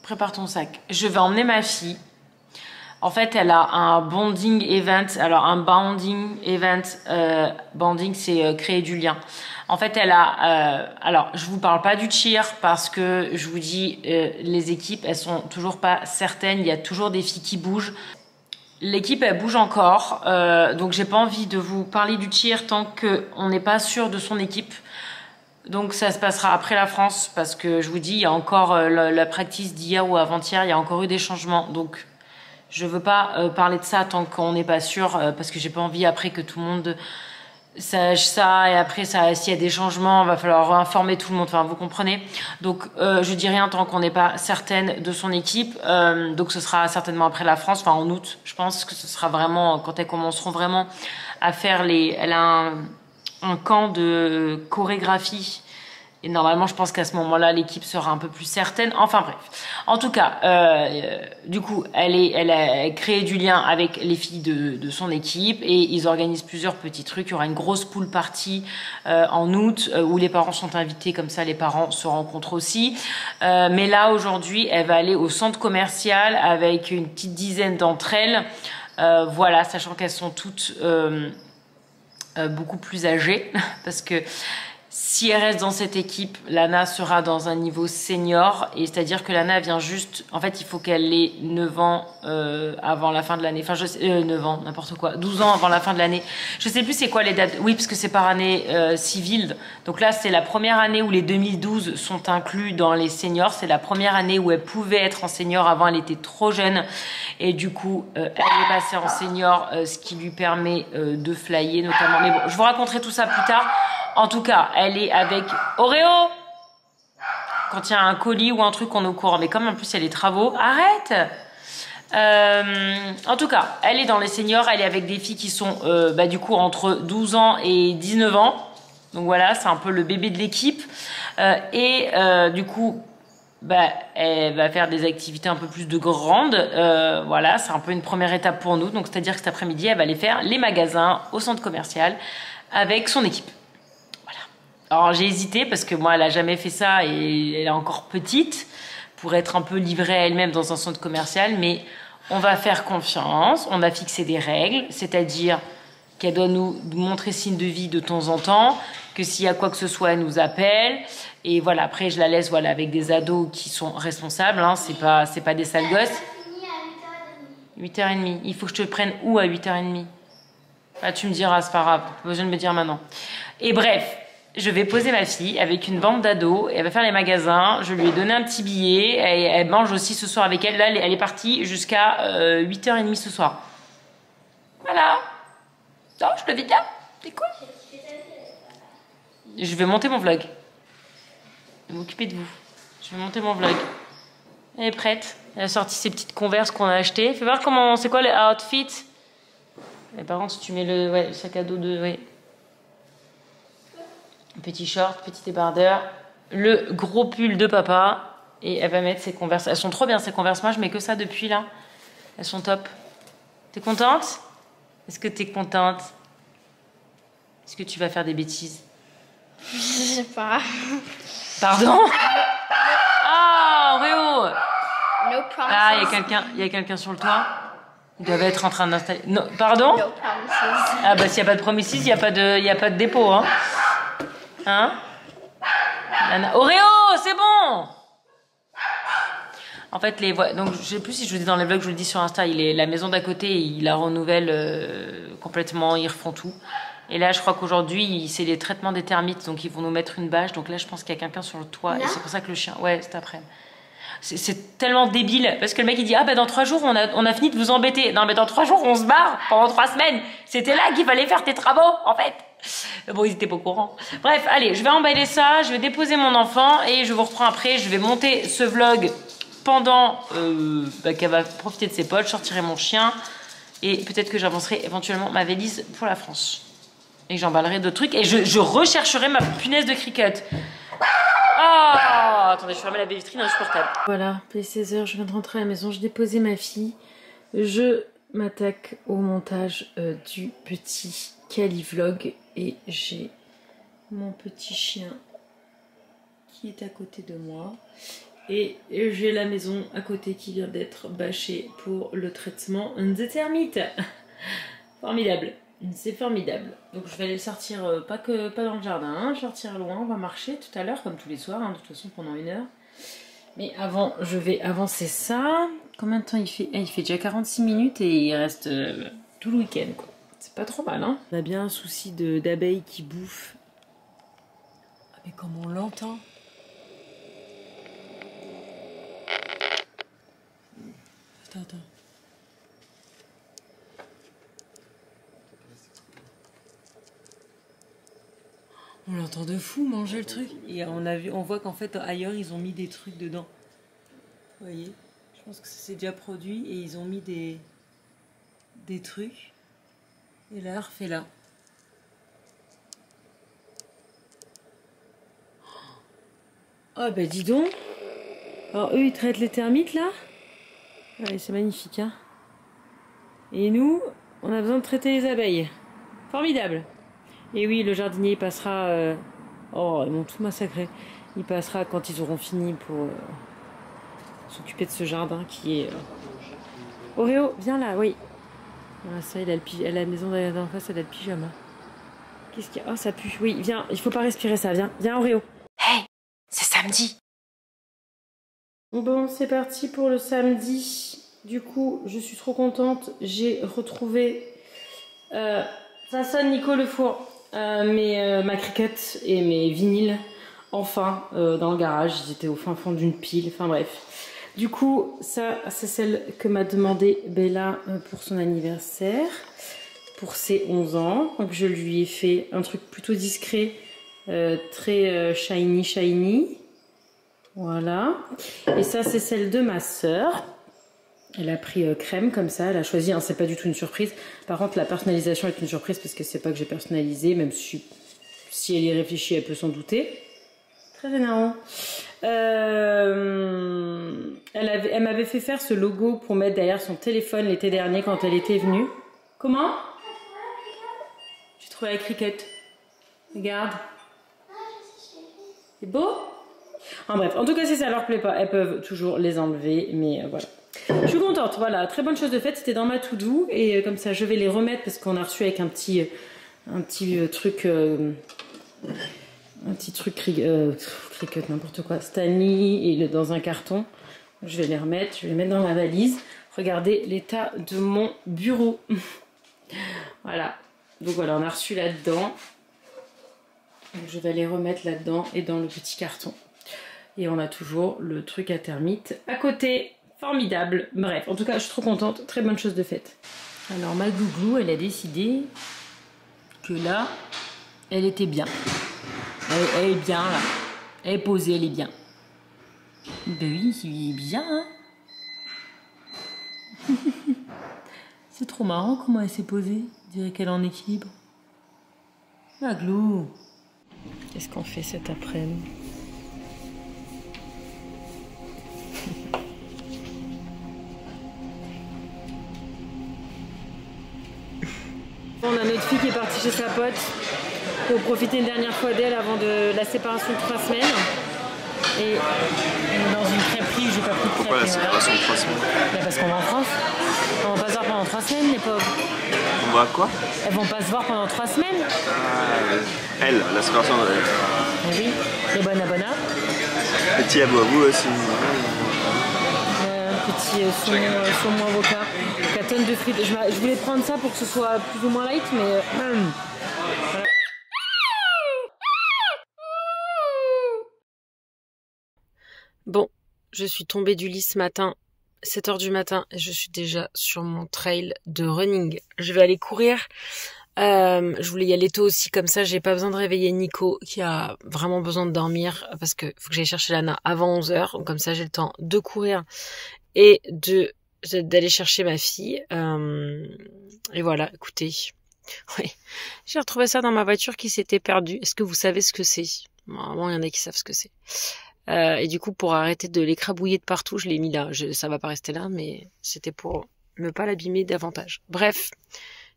Prépare ton sac. Je vais emmener ma fille. En fait, elle a un bonding event. Alors, un bounding event. Bonding, c'est créer du lien. En fait, elle a... alors, je vous parle pas du cheer parce que je vous dis, les équipes, elles sont toujours pas certaines. Il y a toujours des filles qui bougent. L'équipe, elle bouge encore. Donc, j'ai pas envie de vous parler du cheer tant qu'on n'est pas sûr de son équipe. Donc ça se passera après la France parce que je vous dis, il y a encore la practice d'hier ou avant-hier, il y a encore eu des changements. Donc je veux pas parler de ça tant qu'on n'est pas sûr parce que j'ai pas envie après que tout le monde sache ça et après ça, s'il y a des changements, il va falloir informer tout le monde. Enfin, vous comprenez. Donc je dis rien tant qu'on n'est pas certaine de son équipe. Donc ce sera certainement après la France, enfin en août. Je pense que ce sera vraiment quand elles commenceront vraiment à faire les... Elle a un camp de chorégraphie et normalement je pense qu'à ce moment-là l'équipe sera un peu plus certaine. Enfin bref, en tout cas du coup elle a créé du lien avec les filles de son équipe et ils organisent plusieurs petits trucs. Il y aura une grosse pool party en août où les parents sont invités, comme ça les parents se rencontrent aussi. Mais là aujourd'hui elle va aller au centre commercial avec une petite dizaine d'entre elles, voilà, sachant qu'elles sont toutes beaucoup plus âgée parce que si elle reste dans cette équipe, Lana sera dans un niveau senior et c'est-à-dire que Lana vient juste, en fait il faut qu'elle ait 9 ans avant la fin de l'année, enfin je sais, 9 ans, n'importe quoi, 12 ans avant la fin de l'année, je sais plus c'est quoi les dates, oui parce que c'est par année civile, donc là c'est la première année où les 2012 sont inclus dans les seniors, c'est la première année où elle pouvait être en senior, avant elle était trop jeune et du coup elle est passée en senior, ce qui lui permet de flyer notamment, mais bon je vous raconterai tout ça plus tard. En tout cas, elle est avec Oreo. Quand il y a un colis ou un truc, on est au courant. Mais comme en plus il y a les travaux, arrête. En tout cas, elle est dans les seniors. Elle est avec des filles qui sont du coup entre 12 ans et 19 ans. Donc voilà, c'est un peu le bébé de l'équipe. Du coup, elle va faire des activités un peu plus de grandes. Voilà, c'est un peu une première étape pour nous. Donc c'est-à-dire que cet après-midi, elle va aller faire les magasins au centre commercial avec son équipe. Alors j'ai hésité parce que moi elle a jamais fait ça et elle est encore petite pour être un peu livrée à elle-même dans un centre commercial, mais on va faire confiance, on a fixé des règles, c'est-à-dire qu'elle doit nous montrer signe de vie de temps en temps, que s'il y a quoi que ce soit elle nous appelle et voilà, après je la laisse voilà avec des ados qui sont responsables, hein, c'est pas des sales gosses. 8h30, il faut que je te prenne où à 8h30? Ah, tu me diras, c'est pas grave, pas besoin de me dire maintenant. Et bref, je vais poser ma fille avec une bande d'ados, elle va faire les magasins, je lui ai donné un petit billet, elle mange aussi ce soir avec elle, là elle est partie jusqu'à 8h30 ce soir. Voilà. Non, je le vis bien, c'est cool. Je vais monter mon vlog. Je vais m'occuper de vous. Je vais monter mon vlog. Elle est prête, elle a sorti ses petites Converse qu'on a achetées. Fais voir comment, c'est quoi les outfits. Et par contre, si tu mets le sac à dos de... Ouais. Petit short, petit débardeur, le gros pull de papa et elle va mettre ses Converse. Elles sont trop bien ces Converse, moi je mets que ça depuis là. Elles sont top. T'es contente? Est-ce que t'es contente? Est-ce que tu vas faire des bêtises? Je sais pas. Pardon? Ah, Réo! No promises. Ah, il y a quelqu'un sur le toit? Ils doivent être en train d'installer... Non, pardon? No promises. Ah bah s'il n'y a pas de promises, il n'y a pas de dépôt, hein? Hein? Oreo, c'est bon! En fait, donc je sais plus si je vous dis dans les vlogs, je vous le dis sur Insta, la maison d'à côté, ils la renouvellent complètement, ils refont tout. Et là, je crois qu'aujourd'hui, c'est les traitements des termites, donc ils vont nous mettre une bâche. Donc là, je pense qu'il y a quelqu'un sur le toit, et c'est pour ça que le chien... Ouais, cet après-midi. C'est tellement débile, parce que le mec, il dit « Ah, bah dans 3 jours, on a fini de vous embêter. » Non, mais dans 3 jours, on se barre pendant 3 semaines. C'était là qu'il fallait faire tes travaux, en fait. Bon, ils étaient pas au courant. Bref, allez, je vais emballer ça, je vais déposer mon enfant, et je vous reprends après. Je vais monter ce vlog pendant qu'elle va profiter de ses potes. Je sortirai mon chien, et peut-être que j'avancerai éventuellement ma valise pour la France. Et j'emballerai d'autres trucs, et je rechercherai ma punaise de cricket. Oh, attendez, je ferme la baie vitrine, insupportable. Voilà, il est 16h, je viens de rentrer à la maison, j'ai déposé ma fille. Je m'attaque au montage du petit Cali Vlog et j'ai mon petit chien qui est à côté de moi. Et j'ai la maison à côté qui vient d'être bâchée pour le traitement des termites. Formidable. C'est formidable. Donc je vais aller le sortir, pas dans le jardin, hein, sortir loin, on va marcher tout à l'heure, comme tous les soirs, hein, de toute façon pendant 1 heure. Mais avant, je vais avancer ça. Combien de temps il fait? Il fait déjà 46 minutes et il reste tout le week-end, quoi. C'est pas trop mal, hein. On a bien un souci d'abeilles qui bouffent. Ah mais comme on l'entend. Attends. On l'entend de fou manger le truc. Et on voit qu'en fait ailleurs ils ont mis des trucs dedans. Vous voyez? Je pense que ça s'est déjà produit et ils ont mis des trucs. Et là, refait là. Oh bah dis donc. Alors eux ils traitent les termites là. Ouais, c'est magnifique, hein. Et nous, on a besoin de traiter les abeilles. Formidable. Et oui, le jardinier il passera... Oh, ils m'ont tout massacré. Il passera quand ils auront fini pour s'occuper de ce jardin qui est... Oreo, viens là, oui. Ah, ça, elle a la maison d'en face, elle a le pyjama. Qu'est-ce qu'il y a? Oh, ça pue. Oui, viens, il faut pas respirer ça. Viens, Oreo. Hey, c'est samedi. Bon, c'est parti pour le samedi. Du coup, je suis trop contente. J'ai retrouvé... ça sonne, Nico, le four. Ma cricket et mes vinyles, enfin, dans le garage. Ils étaient au fin fond d'une pile. Enfin, bref. Du coup, ça, c'est celle que m'a demandé Bella pour son anniversaire. Pour ses 11 ans. Donc, je lui ai fait un truc plutôt discret. Très shiny. Voilà. Et ça, c'est celle de ma sœur. Elle a pris crème comme ça. Elle a choisi, hein, c'est pas du tout une surprise. Par contre, la personnalisation est une surprise parce que c'est pas que j'ai personnalisé. Même si elle y réfléchit, elle peut s'en douter. Très énervant. Elle m'avait fait faire ce logo pour mettre derrière son téléphone l'été dernier quand elle était venue. Comment? J'ai trouvé la cricket. Regarde. C'est beau? En bref, en tout cas si ça leur plaît pas, elles peuvent toujours les enlever, mais voilà. Je suis contente, voilà, très bonne chose de faite, c'était dans ma to-do, et comme ça je vais les remettre parce qu'on a reçu avec un petit truc cricket, n'importe quoi, Stanley, et dans un carton. Je vais les remettre, je vais les mettre dans ma valise. Regardez l'état de mon bureau. Voilà, donc voilà, on a reçu là-dedans. Donc je vais les remettre là-dedans et dans le petit carton. Et on a toujours le truc à termites à côté. Formidable. Bref, en tout cas, je suis trop contente. Très bonne chose de faite. Alors, ma glouglou, elle a décidé que là, elle était bien. Elle est bien, là. Elle est posée, elle est bien. Ben oui, c'est bien, hein. C'est trop marrant comment elle s'est posée. Je dirais qu'elle est en équilibre. Ma glou. Qu'est-ce qu'on fait cet après-midi? On a notre fille qui est partie chez sa pote pour profiter une dernière fois d'elle avant de la séparation de 3 semaines. Et on est dans une crêperie, j'ai pas pris de crêpes. Pourquoi la séparation de 3 semaines? Bah parce qu'on va en France. On va pas se voir pendant 3 semaines, les pauvres. On va à quoi? Elles vont pas se voir pendant 3 semaines. Elle, la séparation de... Oui, les bonnes abonnats. Petit abou aussi. petit saumon avocat, 4 tonnes de frites. Je voulais prendre ça pour que ce soit plus ou moins light, mais voilà. Bon, je suis tombée du lit ce matin, 7 h du matin, et je suis déjà sur mon trail de running. Je vais aller courir. Je voulais y aller tôt aussi, comme ça j'ai pas besoin de réveiller Nico qui a vraiment besoin de dormir parce que faut que j'aille chercher Lana avant 11 h. Donc comme ça j'ai le temps de courir et d'aller chercher ma fille. Et voilà, écoutez. Oui. J'ai retrouvé ça dans ma voiture qui s'était perdue. Est-ce que vous savez ce que c'est? Normalement, il y en a qui savent ce que c'est. Et du coup, pour arrêter de l'écrabouiller de partout, je l'ai mis là. Ça va pas rester là, mais c'était pour ne pas l'abîmer davantage. Bref,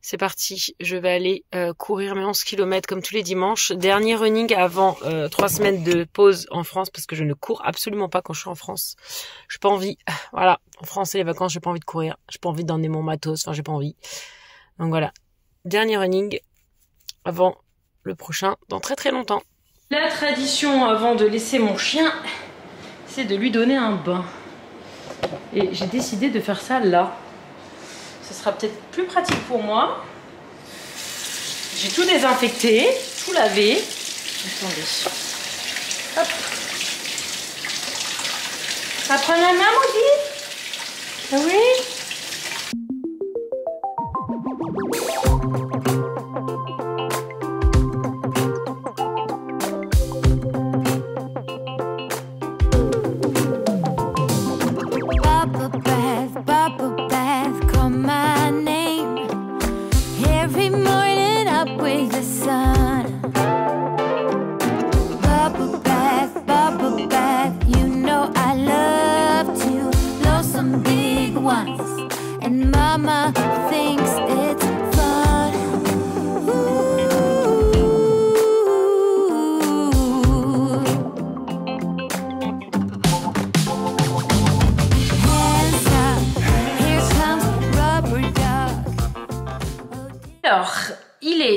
c'est parti. Je vais aller courir mes 11 km comme tous les dimanches. Dernier running avant 3 semaines de pause en France, parce que je ne cours absolument pas quand je suis en France. J'ai pas envie. Voilà, en France, c'est les vacances, j'ai pas envie de courir. J'ai pas envie d'emmener mon matos. Enfin, j'ai pas envie. Donc voilà. Dernier running avant le prochain dans très très longtemps. La tradition avant de laisser mon chien, c'est de lui donner un bain. Et j'ai décidé de faire ça là. Ce sera peut-être plus pratique pour moi. J'ai tout désinfecté, tout lavé. Attendez. Hop. Ça prend la main, Maudit? Ah oui?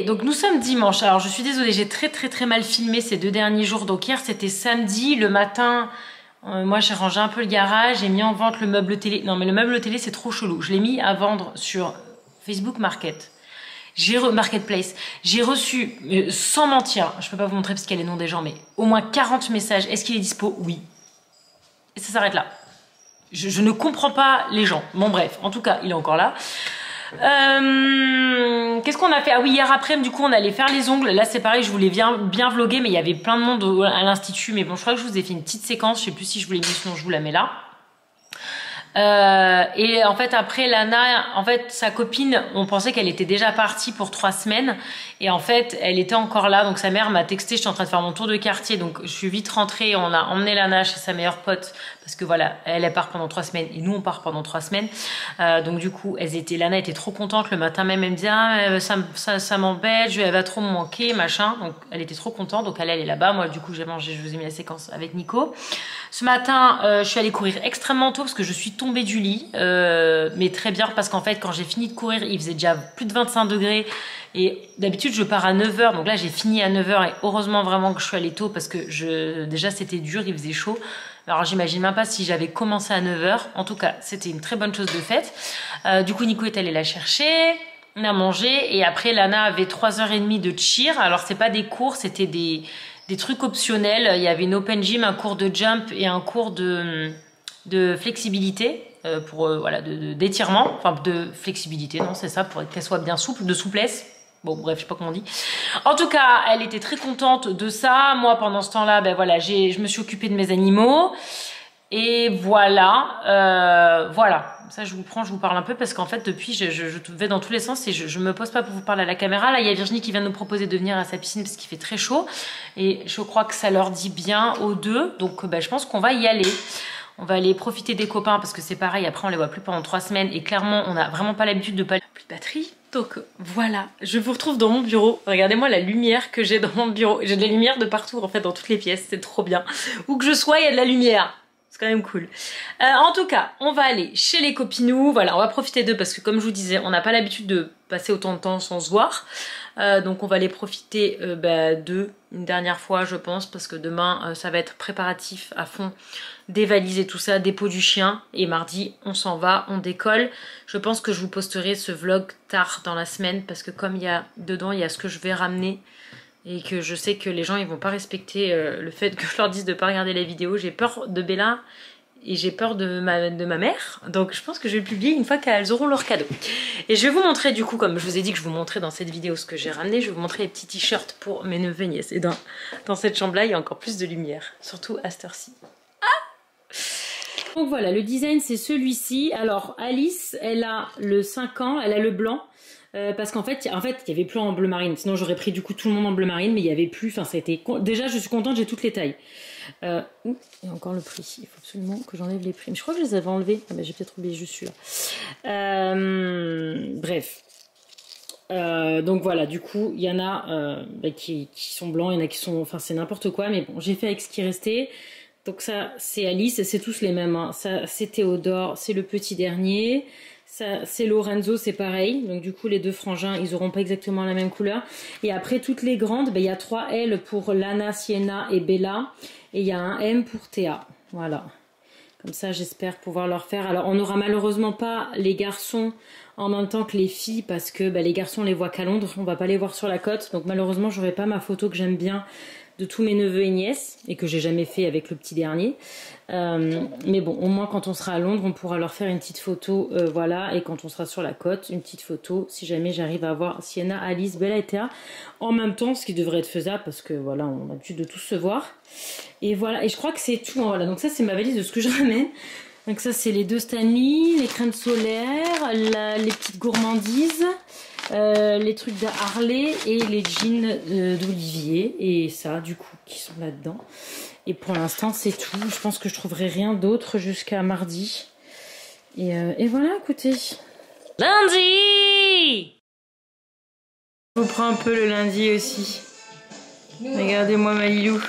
Donc nous sommes dimanche, alors je suis désolée, j'ai très mal filmé ces 2 derniers jours. Donc hier c'était samedi, le matin, moi j'ai rangé un peu le garage, j'ai mis en vente le meuble télé. Non mais le meuble télé c'est trop chelou, je l'ai mis à vendre sur Facebook Market. Marketplace. J'ai reçu, sans mentir, je peux pas vous montrer parce qu'il y a les noms des gens, mais au moins 40 messages. Est-ce qu'il est dispo? Oui. Et ça s'arrête là. Je ne comprends pas les gens. Bon bref, en tout cas il est encore là. Qu'est-ce qu'on a fait? Ah oui, hier après du coup on allait faire les ongles. Là c'est pareil, je voulais bien vlogger, mais il y avait plein de monde à l'institut. Mais bon, je crois que je vous ai fait une petite séquence, je sais plus si je vous l'ai mis, sinon je vous la mets là. Et en fait après Lana, en fait sa copine, on pensait qu'elle était déjà partie pour 3 semaines et en fait elle était encore là. Donc sa mère m'a texté, j'étais en train de faire mon tour de quartier, donc je suis vite rentrée. On a emmené Lana chez sa meilleure pote parce que voilà, elle part pendant 3 semaines et nous on part pendant 3 semaines. Donc du coup Lana était trop contente. Le matin même elle me disait ah, ça m'embête, elle va trop me manquer machin. Donc elle était trop contente, donc elle est là-bas. Moi du coup j'ai mangé, je vous ai mis la séquence avec Nico. Ce matin je suis allée courir extrêmement tôt parce que je suis tombée du lit, mais très bien parce qu'en fait quand j'ai fini de courir il faisait déjà plus de 25 degrés et d'habitude je pars à 9 h, donc là j'ai fini à 9 h et heureusement vraiment que je suis allée tôt parce que déjà c'était dur, il faisait chaud. Alors j'imagine même pas si j'avais commencé à 9 h. En tout cas c'était une très bonne chose de faite. Du coup Nico est allé la chercher, on a mangé et après Lana avait 3 h 30 de cheer. Alors c'est pas des cours, c'était des trucs optionnels. Il y avait une open gym, un cours de jump et un cours de flexibilité pour voilà d'étirement, enfin de flexibilité, non c'est ça, pour qu'elle soit bien souple, de souplesse. Bon bref, je sais pas comment on dit. En tout cas, elle était très contente de ça. Moi pendant ce temps-là, ben voilà, je me suis occupée de mes animaux et voilà, voilà. Ça je vous parle un peu parce qu'en fait depuis je vais dans tous les sens et je me pose pas pour vous parler à la caméra. Là il y a Virginie qui vient de nous proposer de venir à sa piscine parce qu'il fait très chaud et je crois que ça leur dit bien aux deux, donc ben, je pense qu'on va y aller. On va aller profiter des copains parce que c'est pareil, après on les voit plus pendant 3 semaines et clairement on n'a vraiment pas l'habitude de pas... Plus de batterie. Donc voilà, je vous retrouve dans mon bureau. Regardez-moi la lumière que j'ai dans mon bureau. J'ai de la lumière de partout en fait, dans toutes les pièces, c'est trop bien. Où que je sois, il y a de la lumière. C'est quand même cool. En tout cas, on va aller chez les copinous. Voilà, on va profiter d'eux parce que comme je vous disais, on n'a pas l'habitude de passer autant de temps sans se voir. Donc on va aller profiter d'eux une dernière fois, je pense, parce que demain, ça va être préparatif à fond, des valises et tout ça, dépôt du chien. Et mardi, on s'en va, on décolle. Je pense que je vous posterai ce vlog tard dans la semaine parce que comme il y a dedans, il y a ce que je vais ramener. Et que je sais que les gens ils vont pas respecter le fait que je leur dise de pas regarder la vidéo. J'ai peur de Bella et j'ai peur de ma mère. Donc je pense que je vais le publier une fois qu'elles auront leur cadeau. Et je vais vous montrer du coup, comme je vous ai dit que je vous montrais dans cette vidéo ce que j'ai ramené, je vais vous montrer les petits t-shirts pour mes neveux et nièces. Et dans cette chambre là il y a encore plus de lumière. Surtout à cette heure-ci. Donc voilà, le design c'est celui-ci. Alors Alice, elle a le 5 ans, elle a le blanc. Parce qu'en fait, il y avait plus en bleu marine. Sinon, j'aurais pris du coup tout le monde en bleu marine, mais il y avait plus. Enfin, ça a été. Déjà, je suis contente, j'ai toutes les tailles. Il y a encore le prix. Il faut absolument que j'enlève les prix. Mais je crois que je les avais enlevés. Ah, bah, j'ai peut-être oublié juste celui-là. Bref. Donc voilà, du coup, il y en a qui sont blancs, il y en a qui sont. Enfin, c'est n'importe quoi. Mais bon, j'ai fait avec ce qui restait. Donc ça, c'est Alice. C'est tous les mêmes. Hein. Ça, c'est Théodore. C'est le petit dernier. Ça, c'est Lorenzo, c'est pareil. Donc du coup, les deux frangins, ils auront pas exactement la même couleur. Et après, toutes les grandes, il y a 3 L pour Lana, Sienna et Bella. Et il y a un M pour Théa. Voilà. Comme ça, j'espère pouvoir leur faire. Alors, on n'aura malheureusement pas les garçons en même temps que les filles parce que les garçons, on les voit qu'à Londres. On va pas les voir sur la côte. Donc malheureusement, j'aurai pas ma photo que j'aime bien de tous mes neveux et nièces et que j'ai jamais fait avec le petit dernier. Mais bon, au moins quand on sera à Londres, on pourra leur faire une petite photo, voilà, et quand on sera sur la côte, une petite photo, si jamais j'arrive à voir Sienna, Alice, Bella et Théa en même temps, ce qui devrait être faisable parce que voilà, on a l'habitude de tous se voir. Et voilà, et je crois que c'est tout, hein, voilà, donc ça c'est ma valise de ce que je ramène. Donc ça c'est les 2 Stanley, les crèmes solaires, les petites gourmandises, les trucs de Harley et les jeans d'Olivier et ça du coup qui sont là-dedans. Et pour l'instant c'est tout, je pense que je trouverai rien d'autre jusqu'à mardi. Et voilà, écoutez. Lundi! Je vous prends un peu le lundi aussi. Regardez-moi ma Lilou.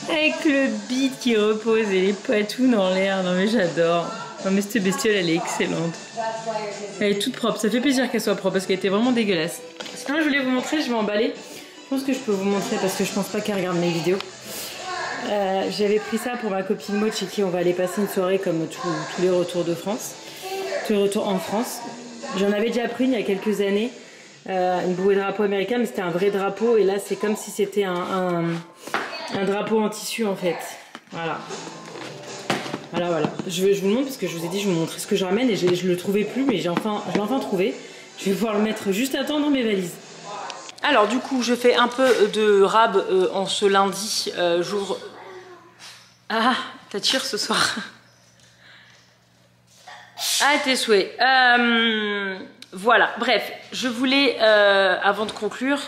Avec le bide qui repose et les patous dans l'air. Non mais j'adore. Non mais cette bestiole elle est excellente. Elle est toute propre. Ça fait plaisir qu'elle soit propre parce qu'elle était vraiment dégueulasse. Sinon je voulais vous montrer, je vais emballer. Je pense que je peux vous montrer parce que je pense pas qu'elle regarde mes vidéos. J'avais pris ça pour ma copine Maud chez qui on va aller passer une soirée comme tous les retours de France. Tous les retours en France. J'en avais déjà pris il y a quelques années. Une bouée de drapeau américain, mais c'était un vrai drapeau. Et là c'est comme si c'était un drapeau en tissu en fait. Voilà. Voilà. Je vous le montre parce que je vous ai dit je vous montrais ce que je ramène et je le trouvais plus, mais je l'ai enfin trouvé. Je vais pouvoir le mettre juste à temps dans mes valises. Alors du coup je fais un peu de rab en ce lundi jour... Ah, t'as cheer ce soir. Ah, tes souhaits. Voilà, bref, je voulais, avant de conclure,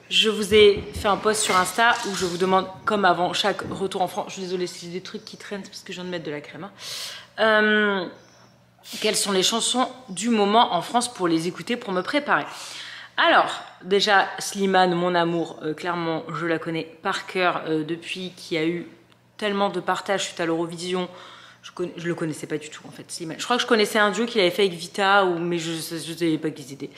je vous ai fait un post sur Insta où je vous demande, comme avant chaque retour en France, je suis désolée si j'ai des trucs qui traînent parce que je viens de mettre de la crème, hein. Quelles sont les chansons du moment en France pour les écouter, pour me préparer. Alors, déjà, Slimane, mon amour, clairement, je la connais par cœur depuis qu'il y a eu tellement de partages suite à l'Eurovision. Je le connaissais pas du tout, en fait, Slimane. Je crois que je connaissais un duo qu'il avait fait avec Vita, mais je ne savais pas qui c'était.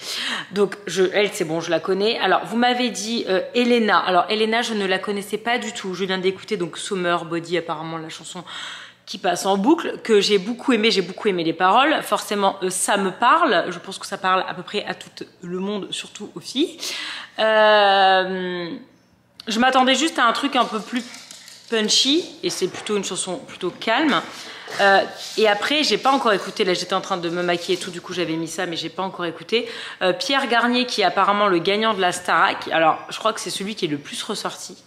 Donc, elle, c'est bon, je la connais. Alors, vous m'avez dit Elena. Alors, Elena, je ne la connaissais pas du tout. Je viens d'écouter, donc, Summer Body, apparemment, la chanson qui passe en boucle, que j'ai beaucoup aimé les paroles. Forcément, ça me parle. Je pense que ça parle à peu près à tout le monde, surtout aux filles. Je m'attendais juste à un truc un peu plus punchy, et c'est plutôt une chanson plutôt calme. Et après, j'ai pas encore écouté, là j'étais en train de me maquiller et tout, du coup j'avais mis ça, mais j'ai pas encore écouté. Pierre Garnier, qui est apparemment le gagnant de la Starac. Alors, je crois que c'est celui qui est le plus ressorti.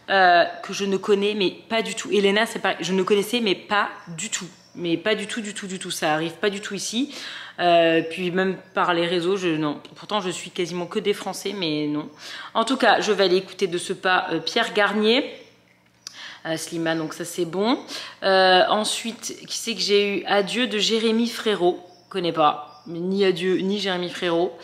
Que je ne connais mais pas du tout. Elena, c'est pareil, je ne connaissais mais pas du tout. Mais pas du tout, ça arrive pas du tout ici. Puis même par les réseaux, non. Pourtant je suis quasiment que des Français, mais non. En tout cas, je vais aller écouter de ce pas Pierre Garnier. Slimane, donc ça c'est bon. Ensuite, qui c'est que j'ai eu? Adieu de Jérémy Frérot. Connais pas, ni Adieu ni Jérémy Frérot.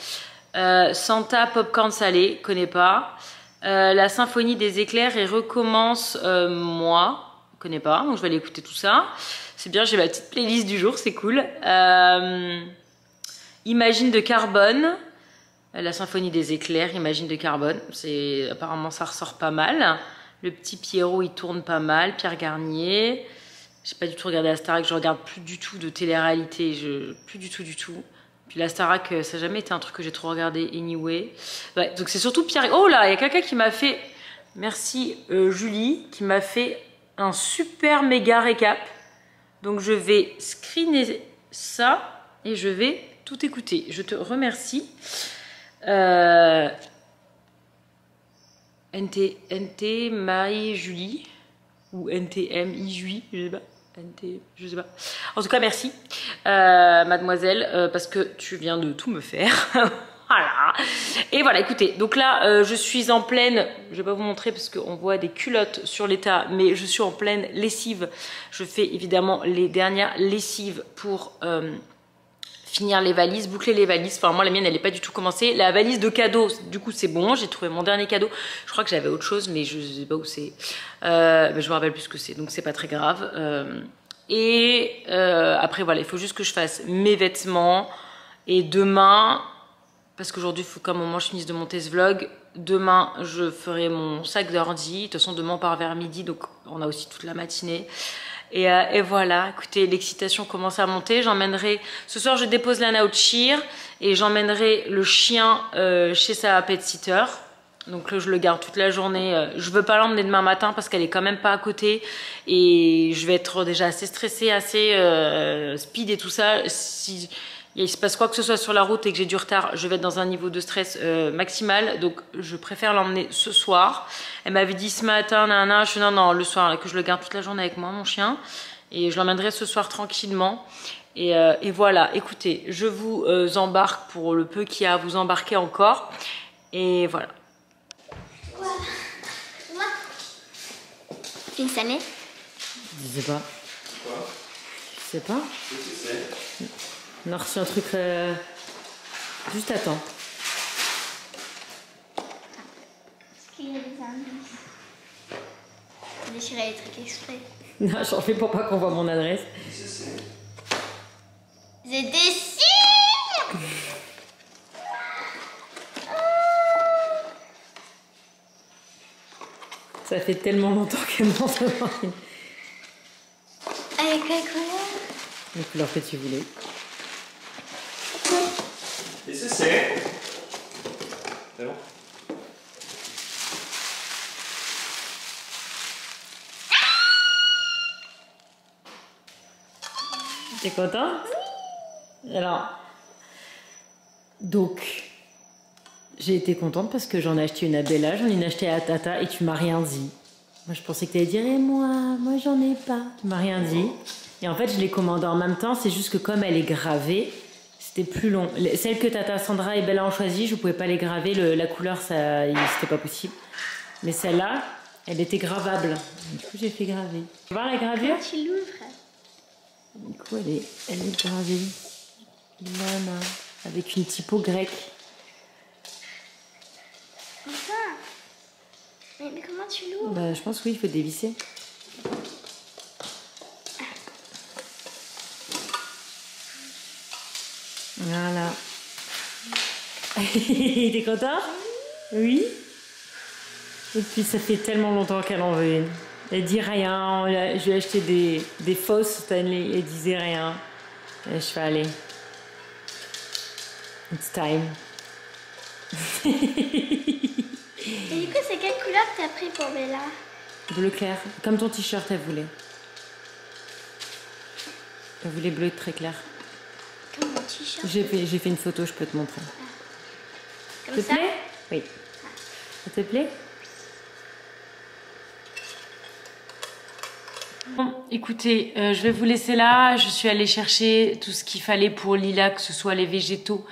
Santa Popcorn Salé, connais pas. La symphonie des éclairs et recommence moi. Je connais pas, donc je vais aller écouter tout ça. C'est bien, j'ai ma petite playlist du jour, c'est cool. Imagine de Carbone. La symphonie des éclairs, Imagine de Carbone. Apparemment, ça ressort pas mal. Le petit Pierrot, il tourne pas mal. Pierre Garnier. J'ai pas du tout regardé la Starac. Je regarde plus du tout de télé-réalité. Plus du tout. Puis la Starac, ça n'a jamais été un truc que j'ai trop regardé anyway. Ouais, donc c'est surtout Pierre... Oh là, il y a quelqu'un qui m'a fait... Merci Julie, qui m'a fait un super méga récap. Donc je vais screener ça et je vais tout écouter. Je te remercie. NT Marie Julie ou NTM Julie, je sais pas. Je sais pas. En tout cas, merci, mademoiselle, parce que tu viens de tout me faire. Voilà. Et voilà, écoutez, donc là, je suis en pleine, je vais pas vous montrer parce qu'on voit des culottes sur l'état, mais je suis en pleine lessive. Je fais évidemment les dernières lessives pour finir les valises, boucler les valises. Enfin, moi, la mienne, elle n'est pas du tout commencée. La valise de cadeaux, du coup, c'est bon. J'ai trouvé mon dernier cadeau. Je crois que j'avais autre chose, mais je sais pas où c'est. Mais je me rappelle plus ce que c'est, donc c'est pas très grave. Après, voilà, il faut juste que je fasse mes vêtements. Et demain, parce qu'aujourd'hui, il faut qu'à un moment je finisse de monter ce vlog. Demain, je ferai mon sac d'ordi. De toute façon, demain, on part vers midi, donc on a aussi toute la matinée. Et voilà, écoutez, l'excitation commence à monter. J'emmènerai... Ce soir, je dépose Lana au cheer et j'emmènerai le chien chez sa pet sitter. Donc là, je le garde toute la journée. Je veux pas l'emmener demain matin parce qu'elle est quand même pas à côté. Et je vais être déjà assez stressée, assez speed et tout ça. Si il se passe quoi que ce soit sur la route et que j'ai du retard, je vais être dans un niveau de stress maximal. Donc, je préfère l'emmener ce soir. Elle m'avait dit ce matin, je suis non, le soir, là, que je le garde toute la journée avec moi, mon chien. Et je l'emmènerai ce soir tranquillement. Et voilà, écoutez, je vous embarque pour le peu qu'il y a à vous embarquer encore. Et voilà. Une salée. Je sais pas. Quoi? Je sais pas. Qu'est-ce que c'est? On a reçu un truc... Juste attends. Est-ce qu'il y a des indices? Déchirer les trucs exprès. Non, j'en fais pour pas qu'on voit mon adresse. Qu'est-ce que c'est? C'est des signes. Ça fait tellement longtemps qu'elle m'en demande. Avec quelle couleur? La couleur que tu voulais. Qu'est-ce que c'est? C'est bon? T'es contente? Alors, donc, j'ai été contente parce que j'en ai acheté une à Bella, j'en ai acheté à Tata et tu m'as rien dit. Moi, je pensais que t'allais dire, et moi j'en ai pas. Tu m'as rien dit. Et en fait, je l'ai commandée en même temps, c'est juste que comme elle est gravée, c'était plus long. Celle que Tata, Sandra et Bella ont choisie, je pouvais pas les graver, la couleur, ça, c'était pas possible. Mais celle-là, elle était gravable. Du coup, j'ai fait graver. Tu vois la gravure? Tu l'ouvres. Du coup, elle est gravée. Lana, avec une typo grecque. Enfin. Mais comment tu l'ouvres? Bah, je pense que oui, il faut dévisser. Voilà. T'es content? Oui. Et puis ça fait tellement longtemps qu'elle en veut une. Elle dit rien. Je lui ai acheté des fausses Stanley. Elle disait rien. Et je fais aller. It's time. Et du coup, c'est quelle couleur que t'as pris pour Bella? Bleu clair. Comme ton t-shirt, elle voulait. Elle voulait bleu très clair. Comme mon t-shirt. J'ai fait une photo, je peux te montrer. Comme Ça te ça? plaît? Oui. Ça te plaît? Bon, écoutez, je vais vous laisser là. Je suis allée chercher tout ce qu'il fallait pour Lila, que ce soit les végétaux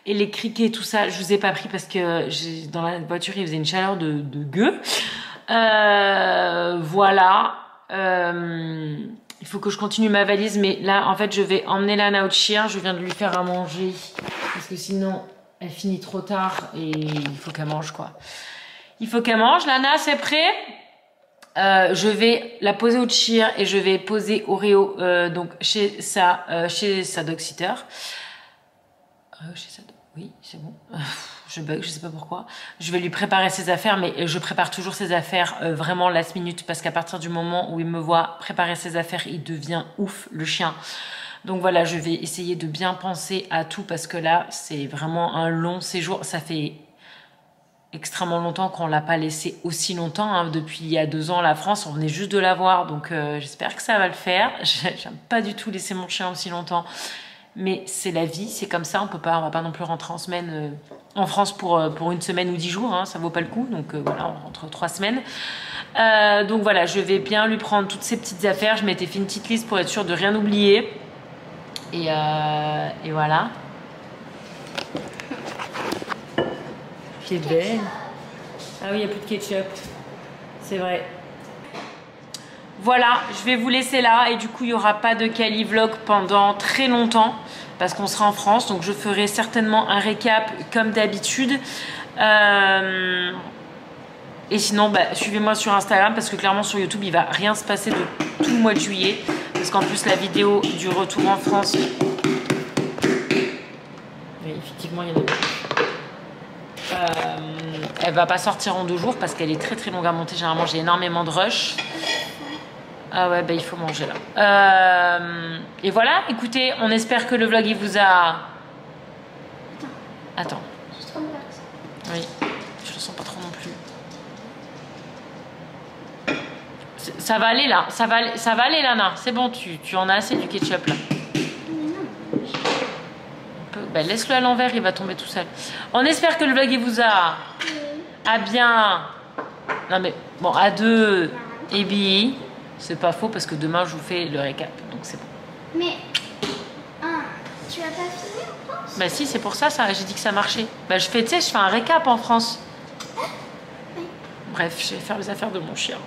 et les criquets, tout ça. Je vous ai pas pris parce que dans la voiture, il faisait une chaleur de gueux. Voilà. Il faut que je continue ma valise, mais là, en fait, je vais emmener Lana au chien. Je viens de lui faire à manger parce que sinon, elle finit trop tard et il faut qu'elle mange, quoi. Il faut qu'elle mange. Lana, c'est prêt? Je vais la poser au cheer et je vais poser Oreo donc chez sa dog sitter. Oui, c'est bon. Je bug, je sais pas pourquoi. Je vais lui préparer ses affaires, mais je prépare toujours ses affaires vraiment last minute parce qu'à partir du moment où il me voit préparer ses affaires, il devient ouf, le chien. Donc voilà, je vais essayer de bien penser à tout parce que là, c'est vraiment un long séjour. Ça fait extrêmement longtemps qu'on l'a pas laissé aussi longtemps, hein. Depuis il y a 2 ans la France, on venait juste de la voir, donc j'espère que ça va le faire. J'aime pas du tout laisser mon chien aussi longtemps, mais c'est la vie, c'est comme ça. On va pas non plus rentrer en semaine en France pour 1 semaine ou 10 jours, hein, ça vaut pas le coup. Donc voilà, on rentre 3 semaines. Donc voilà, je vais bien lui prendre toutes ces petites affaires. Je m'étais fait une petite liste pour être sûre de rien oublier. Et voilà. C'est belle. Ah oui, il n'y a plus de ketchup. C'est vrai. Voilà, je vais vous laisser là. Et du coup, il n'y aura pas de Cali Vlog pendant très longtemps. Parce qu'on sera en France. Donc, je ferai certainement un récap comme d'habitude. Et sinon, suivez-moi sur Instagram. Parce que clairement, sur YouTube, il ne va rien se passer de tout le mois de juillet. Parce qu'en plus, la vidéo du retour en France... Oui, effectivement, il y en a beaucoup. Elle va pas sortir en 2 jours parce qu'elle est très très longue à monter. Généralement j'ai énormément de rush. Ah ouais, il faut manger là. Et voilà, écoutez, on espère que le vlog il vous a... Attends. Oui, je le sens pas trop non plus. Ça va aller là, ça va aller Lana. C'est bon, tu en as assez du ketchup là. Laisse-le à l'envers, il va tomber tout seul. On espère que le vlog il vous a bien... Non mais bon, à 2 et billes. C'est pas faux parce que demain je vous fais le récap. Donc c'est bon. Mais tu vas pas filmer en France? Bah si, c'est pour ça j'ai dit que ça marchait. Je fais un récap en France. Bref, je vais faire les affaires de mon chien.